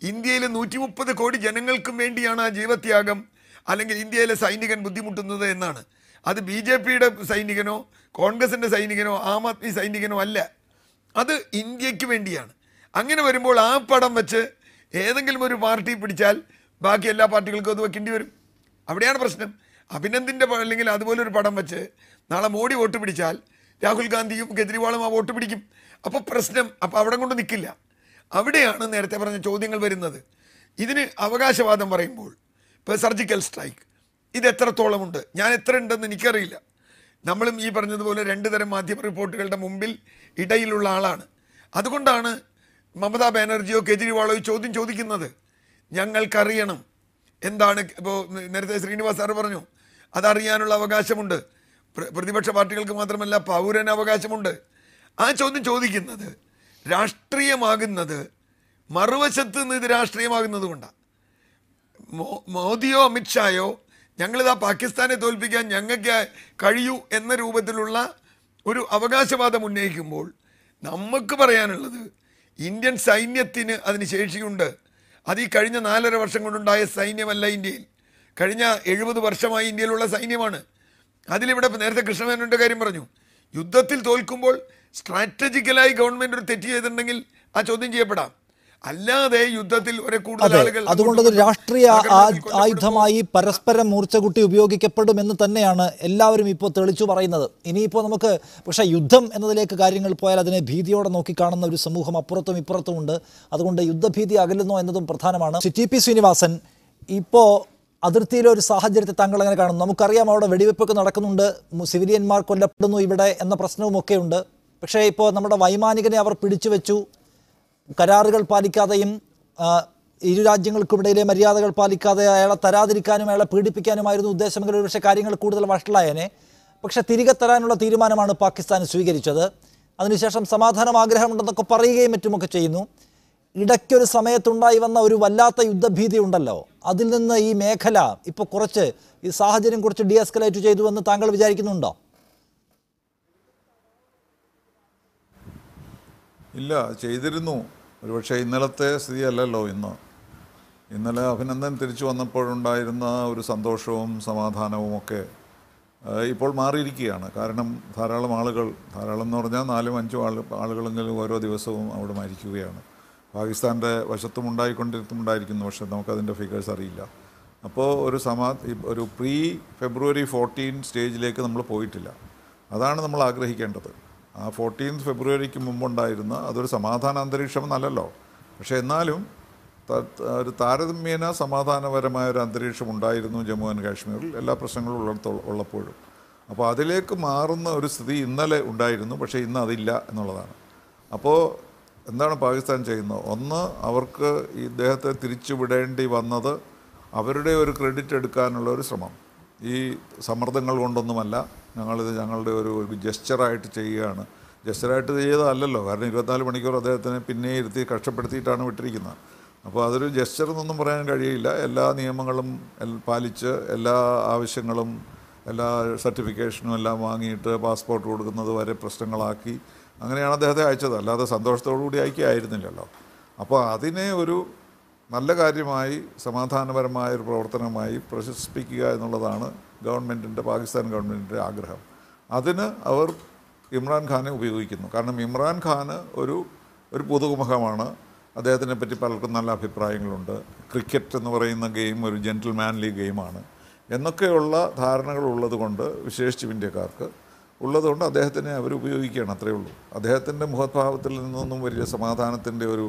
ഇന്ത്യയിലെ 130 കോടി ജനങ്ങൾക്കും വേണ്ടിയാണ് ആ ജീവത്യാഗം, അല്ലെങ്കിൽ ഇന്ത്യയിലെ സൈനികൻ ബുദ്ധിമുട്ടുന്നത് എന്നാണ്. അത് BJPയുടെ സൈനികനോ കോൺഗ്രസിൻ്റെ സൈനികനോ ആം ആദ്മി സൈനികനോ അല്ല, അത് ഇന്ത്യക്ക് വേണ്ടിയാണ്. അങ്ങനെ വരുമ്പോൾ ആ പടം വെച്ച് ഏതെങ്കിലും ഒരു പാർട്ടി പിടിച്ചാൽ ബാക്കി എല്ലാ പാർട്ടികൾക്കും അത് വെക്കേണ്ടി വരും. അവിടെയാണ് പ്രശ്നം. അഭിനന്ദിൻ്റെ അല്ലെങ്കിൽ അതുപോലൊരു പടം വെച്ച് നാളെ മോഡി വോട്ട് പിടിച്ചാൽ രാഹുൽ ഗാന്ധിയും കെജ്രിവാളും ആ വോട്ട് പിടിക്കും. അപ്പോൾ പ്രശ്നം അവിടെ കൊണ്ട് നിൽക്കില്ല. അവിടെയാണ് നേരത്തെ പറഞ്ഞ ചോദ്യങ്ങൾ വരുന്നത്. ഇതിന് അവകാശവാദം പറയുമ്പോൾ ഇപ്പോൾ സർജിക്കൽ സ്ട്രൈക്ക് ഇത് എത്രത്തോളമുണ്ട്, ഞാൻ എത്ര ഉണ്ടെന്ന് എനിക്കറിയില്ല. നമ്മളും ഈ പറഞ്ഞതുപോലെ 2 തരം മാധ്യമ റിപ്പോർട്ടുകളുടെ മുമ്പിൽ ഇടയിലുള്ള ആളാണ്. അതുകൊണ്ടാണ് മമതാ ബാനർജിയോ കെജ്രിവാളോ ഈ ചോദ്യം ചോദിക്കുന്നത്. ഞങ്ങൾക്കറിയണം എന്താണ്. ഇപ്പോൾ നേരത്തെ ശ്രീനിവാസ് സാറ് പറഞ്ഞു അതറിയാനുള്ള അവകാശമുണ്ട്. പ്രതിപക്ഷ പാർട്ടികൾക്ക് മാത്രമല്ല പൗരന് അവകാശമുണ്ട്. ആ ചോദ്യം ചോദിക്കുന്നത് രാഷ്ട്രീയമാകുന്നത് മറുവശത്ത് നിന്ന് ഇത് രാഷ്ട്രീയമാകുന്നത് കൊണ്ടാണ്. മോദിയോ അമിത്ഷായോ ഞങ്ങളിതാ പാകിസ്ഥാനെ തോൽപ്പിക്കാൻ ഞങ്ങൾക്ക് കഴിയൂ എന്ന രൂപത്തിലുള്ള ഒരു അവകാശവാദം ഉന്നയിക്കുമ്പോൾ നമുക്ക് പറയാനുള്ളത് ഇന്ത്യൻ സൈന്യത്തിന് അതിന് ശേഷിയുണ്ട്. അത് ഈ കഴിഞ്ഞ 4.5 വർഷം കൊണ്ടുണ്ടായ സൈന്യമല്ല ഇന്ത്യയിൽ, കഴിഞ്ഞ 70 വർഷമായി ഇന്ത്യയിലുള്ള സൈന്യമാണ്. അതിലിവിടെ നേരത്തെ കൃഷ്ണമേനോന്റെ കാര്യം പറഞ്ഞു. യുദ്ധത്തിൽ തോൽക്കുമ്പോൾ സ്ട്രാറ്റജിക്കലായി ഗവൺമെന്റ് ഒരു തെറ്റ് ചെയ്തിട്ടുണ്ടെങ്കിൽ ആ ചോദ്യം ചെയ്യപ്പെടാം. അല്ലാതെ യുദ്ധത്തിൽ കൂടുതൽ ആളുകൾ അതുകൊണ്ട് രാഷ്ട്രീയ ആയുധമായി പരസ്പരം മൂർച്ചകൂട്ടി ഉപയോഗിക്കപ്പെടുമെന്ന് തന്നെയാണ് എല്ലാവരും ഇപ്പോൾ തെളിച്ചു പറയുന്നത്. ഇനിയിപ്പോൾ നമുക്ക് പക്ഷേ യുദ്ധം എന്നതിലേക്ക് കാര്യങ്ങൾ പോയാൽ അതിനെ ഭീതിയോടെ നോക്കിക്കാണുന്ന ഒരു സമൂഹം അപ്പുറത്തും ഇപ്പുറത്തും ഉണ്ട്. അതുകൊണ്ട് യുദ്ധഭീതി അകലുന്നോ എന്നതും പ്രധാനമാണ്. TP ശ്രീനിവാസൻ, ഇപ്പോൾ അതിർത്തിയിലെ ഒരു സാഹചര്യത്തെ താങ്കൾ എങ്ങനെ കാണുന്നു? നമുക്കറിയാം അവിടെ വെടിവെപ്പൊക്കെ നടക്കുന്നുണ്ട്, സിവിലിയന്മാർ കൊല്ലപ്പെടുന്നു ഇവിടെ എന്ന പ്രശ്നവുമൊക്കെ ഉണ്ട്. പക്ഷേ ഇപ്പോൾ നമ്മുടെ വൈമാനികനെ അവർ പിടിച്ചു വെച്ചു. കരാറുകൾ പാലിക്കാതെയും ഇരു രാജ്യങ്ങൾക്കുമിടയിലെ മര്യാദകൾ പാലിക്കാതെ അയാളെ തരാതിരിക്കാനും അയാളെ പീഡിപ്പിക്കാനുമായിരുന്നു ഉദ്ദേശമെങ്കിൽ ഒരുപക്ഷെ കാര്യങ്ങൾ കൂടുതൽ വഷളായേനെ. പക്ഷെ തിരികെ തരാനുള്ള തീരുമാനമാണ് പാകിസ്ഥാൻ സ്വീകരിച്ചത്. അതിനുശേഷം സമാധാനം ആഗ്രഹമുണ്ടെന്നൊക്കെ പറയുകയും മറ്റുമൊക്കെ ചെയ്യുന്നു. ഇടയ്ക്കൊരു സമയത്തുണ്ടായി വന്ന ഒരു വല്ലാത്ത യുദ്ധഭീതി ഉണ്ടല്ലോ, അതിൽ നിന്ന് ഈ മേഖല ഇപ്പോൾ കുറച്ച് ഈ സാഹചര്യം കുറച്ച് ഡീഎസ്കലേറ്റ് ചെയ്തു എന്ന് താങ്കൾ വിചാരിക്കുന്നുണ്ടോ? ഇല്ല, ചെയ്തിരുന്നു. ഒരുപക്ഷെ ഇന്നലത്തെ സ്ഥിതി അല്ലല്ലോ ഇന്നലെ അഭിനന്ദൻ തിരിച്ചു വന്നപ്പോഴുണ്ടായിരുന്ന ഒരു സന്തോഷവും സമാധാനവും ഒക്കെ ഇപ്പോൾ മാറിയിരിക്കുകയാണ്. കാരണം ധാരാളം എന്ന് പറഞ്ഞാൽ 4-5 ആളുകളെങ്കിലും ഓരോ ദിവസവും അവിടെ മരിക്കുകയാണ്. പാകിസ്ഥാൻ്റെ വശത്തും ഉണ്ടായിരിക്കുന്നു, പക്ഷേ നമുക്കതിൻ്റെ ഫിഗേഴ്സ് അറിയില്ല. അപ്പോൾ ഒരു February 14 സ്റ്റേജിലേക്ക് നമ്മൾ പോയിട്ടില്ല. അതാണ് നമ്മൾ ആഗ്രഹിക്കേണ്ടത്. ആ 14 ഫെബ്രുവരിക്ക് മുമ്പുണ്ടായിരുന്ന അതൊരു സമാധാന അന്തരീക്ഷം എന്നല്ലല്ലോ, പക്ഷേ എന്നാലും ഒരു താരതമ്യേന സമാധാനപരമായ ഒരു അന്തരീക്ഷം ഉണ്ടായിരുന്നു ജമ്മു ആൻഡ് കാശ്മീരിൽ എല്ലാ പ്രശ്നങ്ങളും ഉള്ളപ്പോഴും. അപ്പോൾ അതിലേക്ക് മാറുന്ന ഒരു സ്ഥിതി ഇന്നലെ ഉണ്ടായിരുന്നു, പക്ഷേ ഇന്ന് അതില്ല എന്നുള്ളതാണ്. അപ്പോൾ എന്താണ് പാകിസ്ഥാൻ ചെയ്യുന്നത്? ഒന്ന്, അവർക്ക് ഈ ഇദ്ദേഹത്തെ തിരിച്ചുവിടേണ്ടി വന്നത് അവരുടെ ഒരു ക്രെഡിറ്റ് എടുക്കാനുള്ള ഒരു ശ്രമം. ഈ സമ്മർദ്ദങ്ങൾ കൊണ്ടൊന്നുമല്ല, ഞങ്ങളിത് ഞങ്ങളുടെ ഒരു ജെസ്ചറായിട്ട് ചെയ്യുകയാണ്. ജെസ്ചറായിട്ട് ചെയ്തതല്ലല്ലോ, കാരണം 24 മണിക്കൂർ അദ്ദേഹത്തിനെ പിന്നെ ഇരുത്തി കഷ്ടപ്പെടുത്തിയിട്ടാണ് വിട്ടിരിക്കുന്നത്. അപ്പോൾ അതൊരു ജെസ്ചർ എന്നൊന്നും പറയാൻ കഴിയില്ല. എല്ലാ നിയമങ്ങളും പാലിച്ച് എല്ലാ ആവശ്യങ്ങളും എല്ലാ സർട്ടിഫിക്കേഷനും എല്ലാം വാങ്ങിയിട്ട് പാസ്പോർട്ട് കൊടുക്കുന്നത് വരെ പ്രശ്നങ്ങളാക്കി അങ്ങനെയാണ് അദ്ദേഹത്തെ അയച്ചത്. അല്ലാതെ സന്തോഷത്തോടു കൂടി അയക്കുകയായിരുന്നില്ലല്ലോ. അപ്പോൾ അതിനെ ഒരു നല്ല കാര്യമായി സമാധാനപരമായ ഒരു പ്രവർത്തനമായി പ്രശസ്തിപ്പിക്കുക എന്നുള്ളതാണ് പാകിസ്ഥാൻ ഗവൺമെൻറ്റിൻ്റെ ആഗ്രഹം. അതിന് അവർ ഇമ്രാൻഖാനെ ഉപയോഗിക്കുന്നു. കാരണം ഇമ്രാൻഖാന് ഒരു പുതുമുഖമാണ്. അദ്ദേഹത്തിനെ പറ്റി പലർക്കും നല്ല അഭിപ്രായങ്ങളുണ്ട്. ക്രിക്കറ്റ് എന്ന് പറയുന്ന ഗെയിം ഒരു ജെൻറ്റിൽമാൻലി ഗെയിമാണ് എന്നൊക്കെയുള്ള ധാരണകൾ ഉള്ളത് കൊണ്ട്, വിശേഷിച്ച് ഇന്ത്യക്കാർക്ക് ഉള്ളതുകൊണ്ട് അദ്ദേഹത്തിനെ അവർ ഉപയോഗിക്കുകയാണ്. അത്രയേ ഉള്ളൂ. അദ്ദേഹത്തിൻ്റെ മുഖഭാവത്തിൽ നിന്നൊന്നും വലിയ സമാധാനത്തിൻ്റെ ഒരു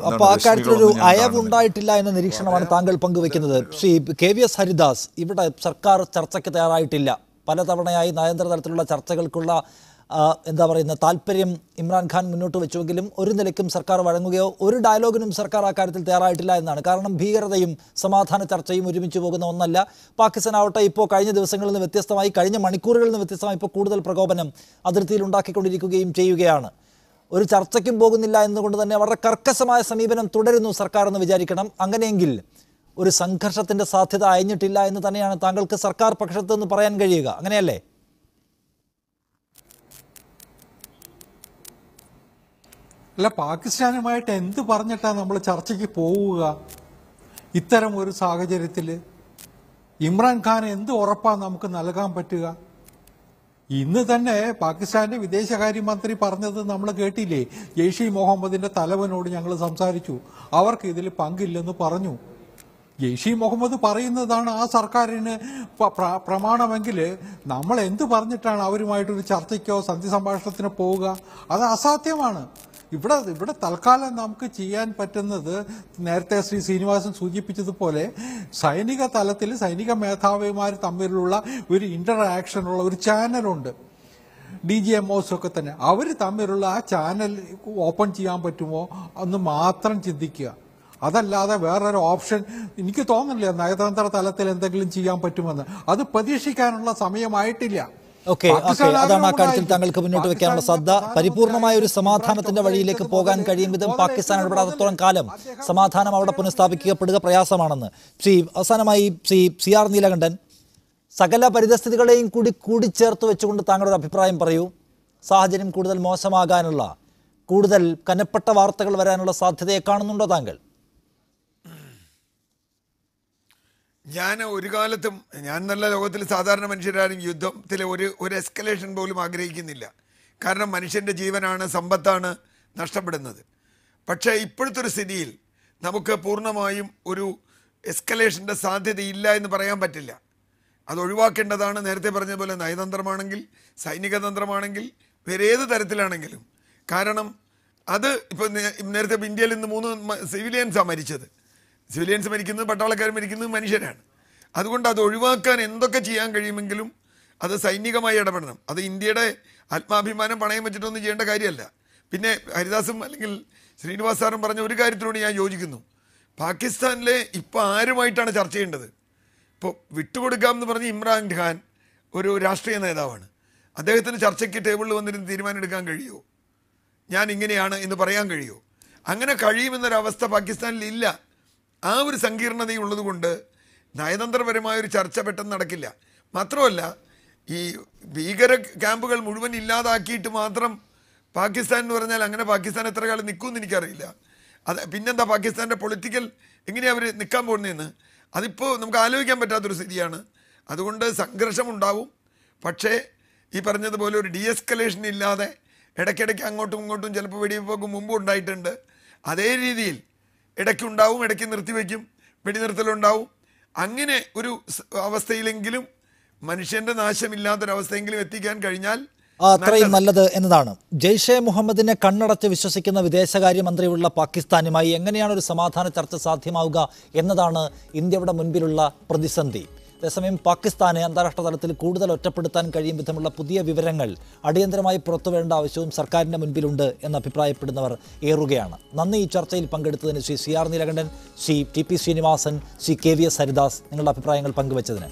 അപ്പോൾ ആ കാര്യത്തിലൊരു അയവുണ്ടായിട്ടില്ല എന്ന നിരീക്ഷണമാണ് താങ്കൾ പങ്കുവെക്കുന്നത്. ശ്രീ KVS ഹരിദാസ്, ഇവിടെ സർക്കാർ ചർച്ചയ്ക്ക് തയ്യാറായിട്ടില്ല. പലതവണയായി നയതന്ത്ര തലത്തിലുള്ള ചർച്ചകൾക്കുള്ള താല്പര്യം ഇമ്രാൻഖാൻ മുന്നോട്ട് വെച്ചുവെങ്കിലും ഒരു നിലയ്ക്കും സർക്കാർ വഴങ്ങുകയോ ഒരു ഡയലോഗിനും സർക്കാർ ആ കാര്യത്തിൽ തയ്യാറായിട്ടില്ല എന്നാണ്. കാരണം ഭീകരതയും സമാധാന ചർച്ചയും ഒരുമിച്ച് പോകുന്ന ഒന്നല്ല. പാകിസ്ഥാൻ ആവട്ടെ ഇപ്പോൾ കഴിഞ്ഞ ദിവസങ്ങളിൽ നിന്ന് വ്യത്യസ്തമായി, കഴിഞ്ഞ മണിക്കൂറുകളിൽ നിന്ന് വ്യത്യസ്തമായി ഇപ്പോൾ കൂടുതൽ പ്രകോപനം അതിർത്തിയിൽ ഉണ്ടാക്കിക്കൊണ്ടിരിക്കുകയും ചെയ്യുകയാണ്. ഒരു ചർച്ചയ്ക്കും പോകുന്നില്ല എന്നുകൊണ്ട് തന്നെ വളരെ കർക്കശമായ സമീപനം തുടരുന്നു സർക്കാർ എന്ന് വിചാരിക്കണം. അങ്ങനെയെങ്കിൽ ഒരു സംഘർഷത്തിൻ്റെ സാധ്യത അയഞ്ഞിട്ടില്ല എന്ന് തന്നെയാണ് താങ്കൾക്ക് സർക്കാർ പക്ഷത്ത് നിന്ന് പറയാൻ കഴിയുക, അങ്ങനെയല്ലേ? അല്ല, പാകിസ്ഥാനുമായിട്ട് എന്ത് പറഞ്ഞിട്ടാണ് നമ്മൾ ചർച്ചയ്ക്ക് പോവുക? ഇത്തരം ഒരു സാഹചര്യത്തിൽ ഇമ്രാൻഖാൻ എന്ത് ഉറപ്പാണ് നമുക്ക് നൽകാൻ പറ്റുക? ഇന്ന് തന്നെ പാകിസ്ഥാന്റെ വിദേശകാര്യമന്ത്രി പറഞ്ഞത് നമ്മൾ കേട്ടില്ലേ? ജെയ്ഷെ മുഹമ്മദിന്റെ തലവനോട് ഞങ്ങൾ സംസാരിച്ചു, അവർക്ക് ഇതിൽ പങ്കില്ലെന്ന് പറഞ്ഞു. ജെയ്ഷെ മുഹമ്മദ് പറയുന്നതാണ് ആ സർക്കാരിന് പ്രമാണമെങ്കിൽ നമ്മൾ എന്ത് പറഞ്ഞിട്ടാണ് അവരുമായിട്ടൊരു ചർച്ചയ്ക്കോ സന്ധി സംഭാഷണത്തിനോ പോവുക? അത് അസാധ്യമാണ്. ഇവിടെ തൽക്കാലം നമുക്ക് ചെയ്യാൻ പറ്റുന്നത് നേരത്തെ ശ്രീ ശ്രീനിവാസൻ സൂചിപ്പിച്ചതുപോലെ സൈനിക തലത്തിൽ സൈനിക മേധാവിമാർ തമ്മിലുള്ള ഒരു ഇന്ററാക്ഷനുള്ള ഒരു ചാനലുണ്ട്. DGMOs ഒക്കെ തന്നെ അവർ തമ്മിലുള്ള ആ ചാനൽ ഓപ്പൺ ചെയ്യാൻ പറ്റുമോ എന്ന് മാത്രം ചിന്തിക്കുക. അതല്ലാതെ വേറൊരു ഓപ്ഷൻ എനിക്ക് തോന്നുന്നില്ല നയതന്ത്ര തലത്തിൽ എന്തെങ്കിലും ചെയ്യാൻ പറ്റുമെന്ന്. അത് പ്രതീക്ഷിക്കാനുള്ള സമയമായിട്ടില്ല. അതാണ് ആ കാര്യത്തിൽ താങ്കൾക്ക് മുന്നോട്ട് വെക്കാനുള്ള സാധ്യത. പരിപൂർണമായ ഒരു സമാധാനത്തിന്റെ വഴിയിലേക്ക് പോകാൻ കഴിയും വിധം പാകിസ്ഥാൻ ഇടപെടാത്തത്തോളം കാലം സമാധാനം അവിടെ പുനഃസ്ഥാപിക്കപ്പെടുക പ്രയാസമാണെന്ന്. അവസാനമായി ശ്രീ CR നീലകണ്ഠൻ, സകല പരിതസ്ഥിതികളെയും കൂടിച്ചേർത്ത് വെച്ചുകൊണ്ട് താങ്കളുടെ അഭിപ്രായം പറയൂ. സാഹചര്യം കൂടുതൽ മോശമാകാനുള്ള, കൂടുതൽ കനപ്പെട്ട വാർത്തകൾ വരാനുള്ള സാധ്യതയെ കാണുന്നുണ്ടോ താങ്കൾ? ഞാൻ ഒരു കാലത്തും, ഞാൻ നല്ല ലോകത്തിൽ സാധാരണ മനുഷ്യരാരും യുദ്ധത്തിൽ ഒരു എസ്കലേഷൻ പോലും ആഗ്രഹിക്കുന്നില്ല. കാരണം മനുഷ്യൻ്റെ ജീവനാണ്, സമ്പത്താണ് നഷ്ടപ്പെടുന്നത്. പക്ഷേ ഇപ്പോഴത്തെ ഒരു സ്ഥിതിയിൽ നമുക്ക് പൂർണ്ണമായും ഒരു എസ്കലേഷൻ്റെ സാധ്യതയില്ല എന്ന് പറയാൻ പറ്റില്ല. അത് ഒഴിവാക്കേണ്ടതാണ്. നേരത്തെ പറഞ്ഞതുപോലെ നയതന്ത്രമാണെങ്കിൽ, സൈനിക തന്ത്രമാണെങ്കിൽ, വേറെ ഏത് തരത്തിലാണെങ്കിലും. കാരണം അത് ഇപ്പോൾ നേരത്തെ ഇന്ത്യയിൽ ഇന്ന് 3 സിവിലിയൻസാണ് മരിച്ചത്. സിവിലിയൻസ് മരിക്കുന്നത്, പട്ടാളക്കാർ മരിക്കുന്നത് മനുഷ്യരാണ്. അതുകൊണ്ട് അത് ഒഴിവാക്കാൻ എന്തൊക്കെ ചെയ്യാൻ കഴിയുമെങ്കിലും അത് സൈനികമായി ഇടപെടണം. അത് ഇന്ത്യയുടെ ആത്മാഭിമാനം പണയം വെച്ചിട്ടൊന്നും ചെയ്യേണ്ട കാര്യമല്ല. പിന്നെ ഹരിദാസും അല്ലെങ്കിൽ ശ്രീനിവാസ് സാറും പറഞ്ഞ ഒരു കാര്യത്തിനോട് ഞാൻ യോജിക്കുന്നു. പാകിസ്ഥാനിലെ ഇപ്പോൾ ആരുമായിട്ടാണ് ചർച്ച ചെയ്യേണ്ടത്? ഇപ്പോൾ വിട്ടുകൊടുക്കാമെന്ന് പറഞ്ഞ് ഇമ്രാൻഖാൻ ഒരു രാഷ്ട്രീയ നേതാവാണ്. അദ്ദേഹത്തിന് ചർച്ചയ്ക്ക് ടേബിളിൽ വന്നിരുന്ന് തീരുമാനം എടുക്കാൻ കഴിയുമോ? ഞാൻ ഇങ്ങനെയാണ് എന്ന് പറയാൻ കഴിയുമോ? അങ്ങനെ കഴിയുമെന്നൊരവസ്ഥ പാകിസ്ഥാനിൽ ഇല്ല. ആ ഒരു സങ്കീർണതയുള്ളത് കൊണ്ട് നയതന്ത്രപരമായൊരു ചർച്ച പെട്ടെന്ന് നടക്കില്ല. മാത്രമല്ല, ഈ ഭീകര ക്യാമ്പുകൾ മുഴുവൻ ഇല്ലാതാക്കിയിട്ട് മാത്രം പാകിസ്ഥാൻ എന്ന് പറഞ്ഞാൽ അങ്ങനെ പാകിസ്ഥാൻ എത്ര കാലം നിൽക്കുമെന്ന് എനിക്കറിയില്ല. അത് പിന്നെന്താ പാകിസ്ഥാൻ്റെ പൊളിറ്റിക്കൽ എങ്ങനെയാണ് അവർ നിൽക്കാൻ പോകുന്നതെന്ന് അതിപ്പോൾ നമുക്ക് ആലോചിക്കാൻ പറ്റാത്തൊരു സ്ഥിതിയാണ്. അതുകൊണ്ട് സംഘർഷമുണ്ടാവും. പക്ഷേ ഈ പറഞ്ഞതുപോലെ ഒരു ഡീഎസ്കലേഷൻ ഇല്ലാതെ ഇടയ്ക്കിടയ്ക്ക് അങ്ങോട്ടും ഇങ്ങോട്ടും ചിലപ്പോൾ വെടിവെപ്പൊക്കെ മുമ്പ് ഉണ്ടായിട്ടുണ്ട്. അതേ രീതിയിൽ ഇടയ്ക്കുണ്ടാവും, ഇടയ്ക്ക് നിർത്തിവെക്കും, വെടിനിർത്തലുണ്ടാവും. അങ്ങനെ ഒരു അവസ്ഥയിലെങ്കിലും മനുഷ്യൻ്റെ നാശമില്ലാത്തൊരവസ്ഥയെങ്കിലും എത്തിക്കാൻ കഴിഞ്ഞാൽ അത്രയും നല്ലത് എന്നതാണ്. ജെയ്ഷെ മുഹമ്മദിനെ കണ്ണടച്ച് വിശ്വസിക്കുന്ന വിദേശകാര്യമന്ത്രിയുള്ള പാകിസ്ഥാനുമായി എങ്ങനെയാണ് ഒരു സമാധാന ചർച്ച സാധ്യമാവുക എന്നതാണ് ഇന്ത്യയുടെ മുൻപിലുള്ള പ്രതിസന്ധി. അതേസമയം പാകിസ്ഥാനെ അന്താരാഷ്ട്ര തലത്തിൽ കൂടുതൽ ഒറ്റപ്പെടുത്താൻ കഴിയും വിധമുള്ള പുതിയ വിവരങ്ങൾ അടിയന്തരമായി പുറത്തുവരേണ്ട ആവശ്യവും സർക്കാരിൻ്റെ മുൻപിലുണ്ട് എന്ന് അഭിപ്രായപ്പെടുന്നവർ ഏറുകയാണ്. നന്ദി ഈ ചർച്ചയിൽ പങ്കെടുത്തതിന് Shri CR Neelakantan, Shri TP Sreenivasan, Shri KVS Haridas, നിങ്ങളുടെ അഭിപ്രായങ്ങൾ പങ്കുവച്ചതിന്.